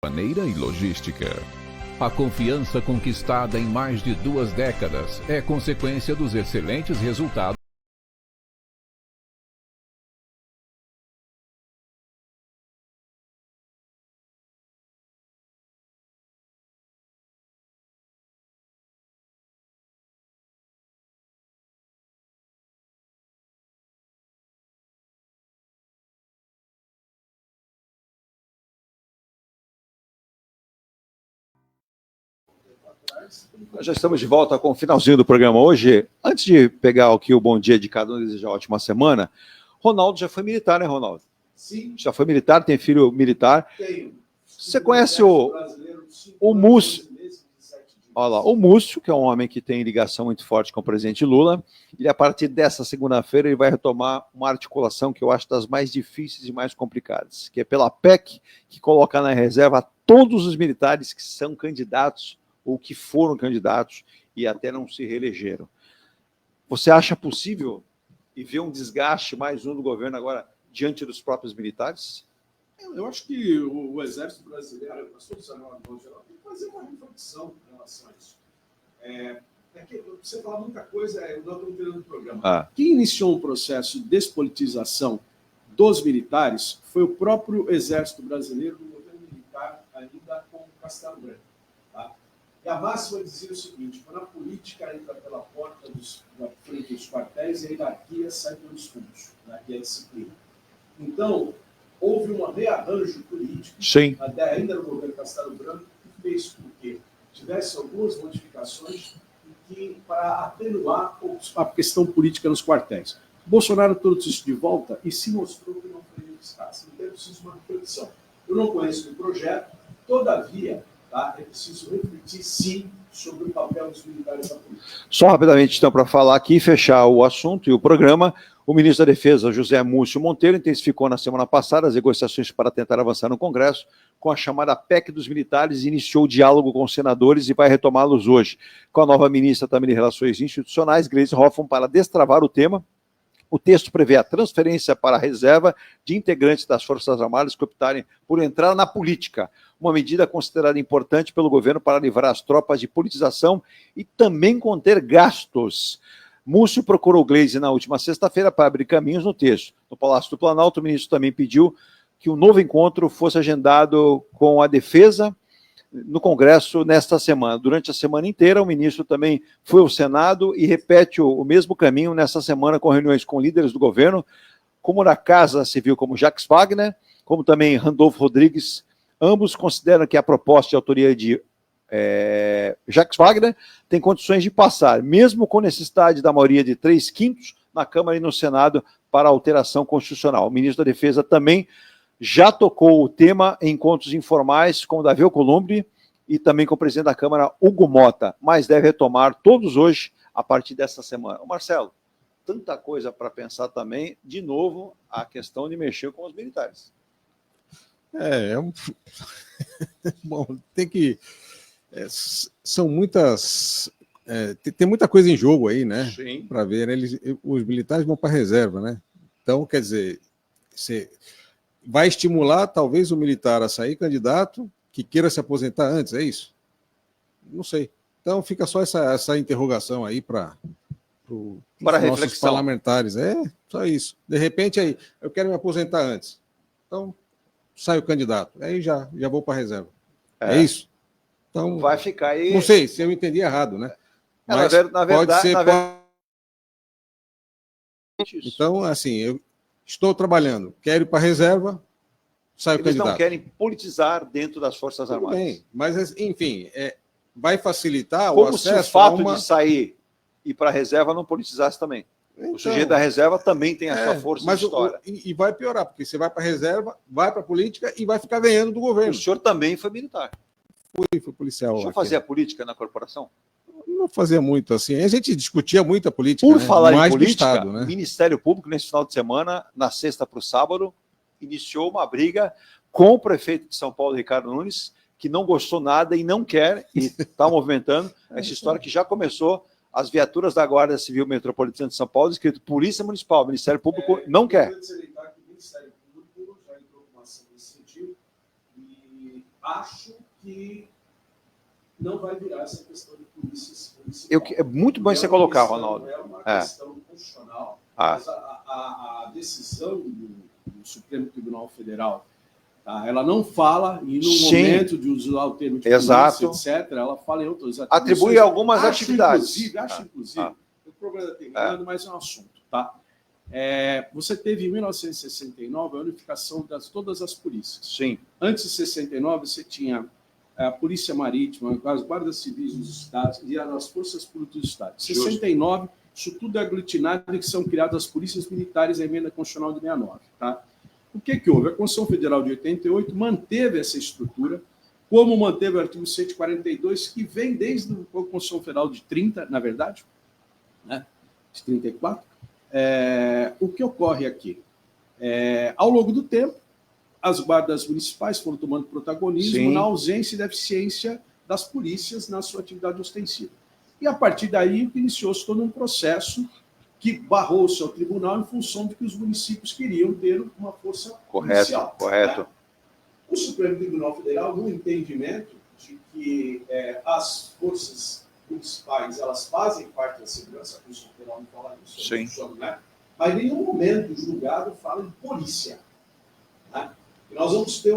maneira e logística. A confiança conquistada em mais de 2 décadas é consequência dos excelentes resultados. Nós já estamos de volta com o finalzinho do programa hoje. Antes de pegar aqui o bom dia de cada um e desejar uma ótima semana, Ronaldo já foi militar, né, Ronaldo? Sim. Já foi militar, tem filho militar. Tenho. Você conhece o Múcio? Olha lá, o Múcio, que é um homem que tem ligação muito forte com o presidente Lula, e a partir dessa segunda-feira ele vai retomar uma articulação que eu acho das mais difíceis e mais complicadas, que é pela PEC, que coloca na reserva todos os militares que são candidatos ou que foram candidatos e até não se reelegeram. Você acha possível e ver um desgaste mais um do governo agora diante dos próprios militares? Eu acho que o Exército Brasileiro, as Forças Armadas no geral, tem que fazer uma reflexão em relação a isso. Que você fala muita coisa, nós estamos tendo um programa. Quem iniciou um processo de despolitização dos militares foi o próprio Exército Brasileiro, do governo militar, ainda com Castelo Branco. Tá? E a máxima dizia o seguinte: quando a política entra pela porta da frente dos quartéis, a hierarquia sai pelos fundos, que é a disciplina. Então, houve um rearranjo político, ainda no governo Castelo Branco, que fez com que tivesse algumas modificações para atenuar a questão política nos quartéis. Bolsonaro trouxe isso de volta e se mostrou que não foi eficaz. Então é preciso uma reflexão. Eu não conheço o projeto, todavia, é preciso refletir, sim, sobre o papel dos militares na política. Só rapidamente, então, para falar aqui, fechar o assunto e o programa, o ministro da Defesa, José Múcio Monteiro, intensificou na semana passada as negociações para tentar avançar no Congresso com a chamada PEC dos militares e iniciou o diálogo com os senadores e vai retomá-los hoje. Com a nova ministra também de Relações Institucionais, Gleisi Hoffmann, para destravar o tema. O texto prevê a transferência para a reserva de integrantes das Forças Armadas que optarem por entrar na política, uma medida considerada importante pelo governo para livrar as tropas de politização e também conter gastos. Múcio procurou Gleisi na última sexta-feira para abrir caminhos no texto. No Palácio do Planalto, o ministro também pediu que um novo encontro fosse agendado com a defesa no Congresso nesta semana. Durante a semana inteira, o ministro também foi ao Senado e repete o mesmo caminho nesta semana com reuniões com líderes do governo, como na Casa Civil, como Jacques Wagner, como também Randolfo Rodrigues. Ambos consideram que a proposta de autoria de Jacques Wagner tem condições de passar, mesmo com necessidade da maioria de 3/5 na Câmara e no Senado para alteração constitucional. O ministro da Defesa também já tocou o tema em encontros informais com Davi Alcolumbre e também com o presidente da Câmara, Hugo Mota, mas deve retomar todos hoje, a partir desta semana. Marcelo, tanta coisa para pensar também, de novo, a questão de mexer com os militares. Bom, tem que... são muitas... tem muita coisa em jogo aí, né? Para ver, os militares vão para a reserva, né? Então, quer dizer, você vai estimular talvez o militar a sair candidato que queira se aposentar antes, é isso? Não sei. Então fica só essa interrogação aí para os nossos parlamentares. Só isso. De repente aí, eu quero me aposentar antes. Então, sai o candidato. Aí já vou para a reserva. É isso? Então, vai ficar aí... Não sei se eu entendi errado, né? Mas na verdade, Então, assim, eu estou trabalhando, quero ir para a reserva, sai o candidato. Eles não querem politizar dentro das Forças Armadas. Tudo bem, mas, enfim, vai facilitar como o acesso. Como se o fato de sair e ir para a reserva não politizasse também. Então, o sujeito da reserva também tem a sua força de história. E vai piorar, porque você vai para a reserva, vai para a política e vai ficar ganhando do governo. O senhor também foi militar. Fui policial. O senhor fazia política na corporação? Não fazia muito assim. A gente discutia muita política. Por falar em política, Estado, né? O Ministério Público, nesse final de semana, na sexta para o sábado, iniciou uma briga com o prefeito de São Paulo, Ricardo Nunes, que não gostou nada e não quer, e está movimentando essa história que já começou. As viaturas da Guarda Civil Metropolitana de São Paulo, escrito Polícia Municipal, o Ministério Público não quer. O Ministério Público já entrou com uma ação nesse sentido, e acho que não vai virar essa questão de polícia municipal. É muito bom você colocar, Ronaldo. É uma questão constitucional, mas a decisão do Supremo Tribunal Federal, tá? Ela não fala, e no momento de usar o termo de polícia, etc., ela fala em outras atribuições. Atribui algumas atividades. Acho, inclusive, o problema está terminando, mas é um assunto. Tá? Você teve, em 1969, a unificação de todas as polícias. Sim. Antes de 69, você tinha a Polícia Marítima, as guardas civis dos estados e as forças públicas dos estados. Em 69, isso tudo é aglutinado e que são criadas as polícias militares na emenda constitucional de 69. Tá? O que houve? A Constituição Federal de 88 manteve essa estrutura, como manteve o artigo 142, que vem desde a Constituição Federal de 30, na verdade, né? De 34. O que ocorre aqui? Ao longo do tempo, as guardas municipais foram tomando protagonismo na ausência e deficiência das polícias na sua atividade ostensiva. E, a partir daí, iniciou-se todo um processo que barrou-se ao tribunal em função de que os municípios queriam ter uma força policial. Correto. Né? O Supremo Tribunal Federal, no entendimento de que as forças municipais elas fazem parte da segurança, a Constituição Federal não fala isso, né? Mas em nenhum momento o julgado fala em polícia. Né? E nós vamos ter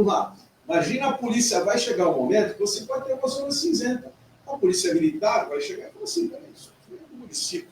imagina a polícia, vai chegar um momento que você pode ter uma zona cinzenta. A polícia militar vai chegar e falar assim, isso aqui é do município.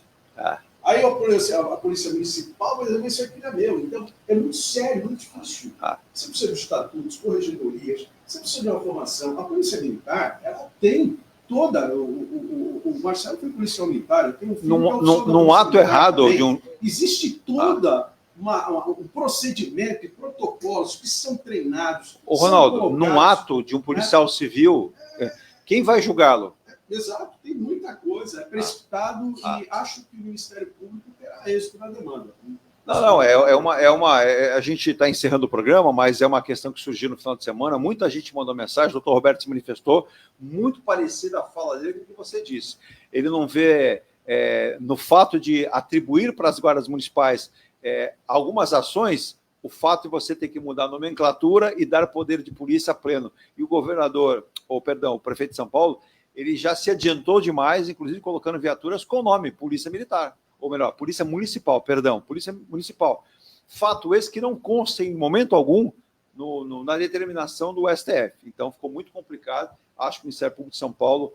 Aí a polícia municipal vai dizer, isso aqui não é meu. Então, é muito sério, muito difícil. Você precisa de estatutos, corregedorias, você precisa de uma formação. A polícia militar, ela tem toda... O Marcelo foi policial militar, tem um filho num ato errado de um... Existe toda um procedimento e protocolos que são treinados. Ô, Ronaldo, num ato de um policial civil, quem vai julgá-lo? Exato, tem muita coisa. É precipitado e acho que o Ministério Público terá êxito na demanda. Não, a gente está encerrando o programa, mas é uma questão que surgiu no final de semana. Muita gente mandou mensagem, o doutor Roberto se manifestou, muito parecida a fala dele com o que você disse. Ele não vê no fato de atribuir para as guardas municipais algumas ações, o fato de você ter que mudar a nomenclatura e dar poder de polícia pleno. E o o prefeito de São Paulo, ele já se adiantou demais, inclusive colocando viaturas com o nome Polícia Militar, ou melhor, Polícia Municipal, Polícia Municipal. Fato esse que não consta em momento algum na determinação do STF. Então, ficou muito complicado. Acho que o Ministério Público de São Paulo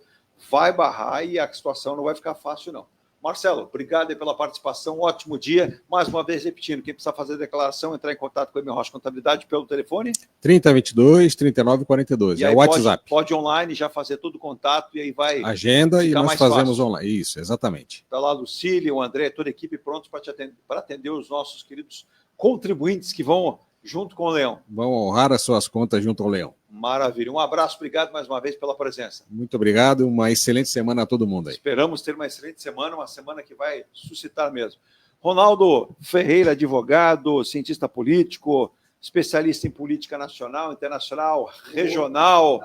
vai barrar e a situação não vai ficar fácil, não. Marcelo, obrigado pela participação, ótimo dia. Mais uma vez, repetindo, quem precisa fazer a declaração, entrar em contato com a M. Rocha Contabilidade pelo telefone? 3022-3942, é o WhatsApp. Pode online já fazer todo o contato e aí vai... Agenda e nós fazemos online, isso, exatamente. Está lá a Lucília, o André, toda a equipe prontos para atender os nossos queridos contribuintes que vão junto com o Leão. Vão honrar as suas contas junto ao Leão. Maravilha. Um abraço, obrigado mais uma vez pela presença. Muito obrigado, uma excelente semana a todo mundo aí. Esperamos ter uma excelente semana, uma semana que vai suscitar mesmo. Ronaldo Ferreira, advogado, cientista político, especialista em política nacional, internacional, regional,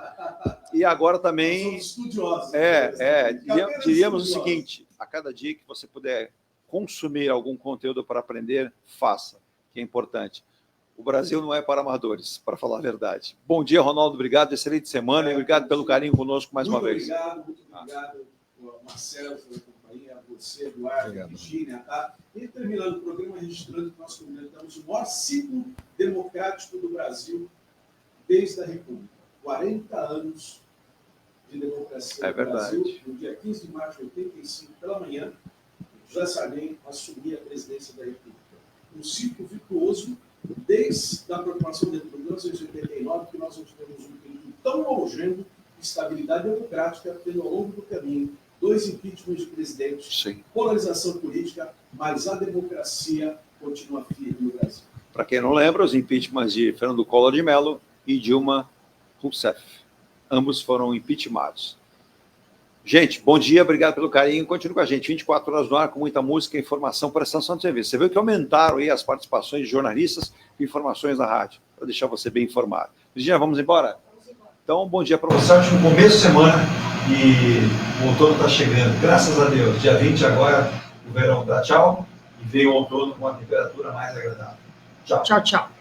e agora também... Estudiosos. Diríamos o seguinte, a cada dia que você puder consumir algum conteúdo para aprender, faça, que é importante. O Brasil não é para amadores, para falar a verdade. Bom dia, Ronaldo. Obrigado. Excelente semana e obrigado pelo carinho conosco mais uma vez. Muito obrigado, Marcelo, pela companhia, a você, Eduardo, a Virgínia. Tá? E terminando o programa, registrando que nós comentamos o maior ciclo democrático do Brasil desde a República. 40 anos de democracia no Brasil. No dia 15 de março de 85, pela manhã, José Sarney assumia a presidência da República. Um ciclo virtuoso desde a proclamação de 1989, que nós não tivemos um período tão longevo de estabilidade democrática, tendo ao longo do caminho 2 impeachments de presidentes, polarização política, mas a democracia continua firme no Brasil. Para quem não lembra, os impeachments de Fernando Collor de Mello e Dilma Rousseff. Ambos foram impeachmentados. Gente, bom dia, obrigado pelo carinho. Continue com a gente, 24 horas no ar, com muita música, informação, prestação de serviço. Você viu que aumentaram aí as participações de jornalistas e informações na rádio, para deixar você bem informado. Virginia, vamos embora? Então, bom dia para você. Um começo de semana e o outono está chegando, graças a Deus. Dia 20 agora, o verão dá tchau e veio o outono com uma temperatura mais agradável. Tchau. Tchau, tchau.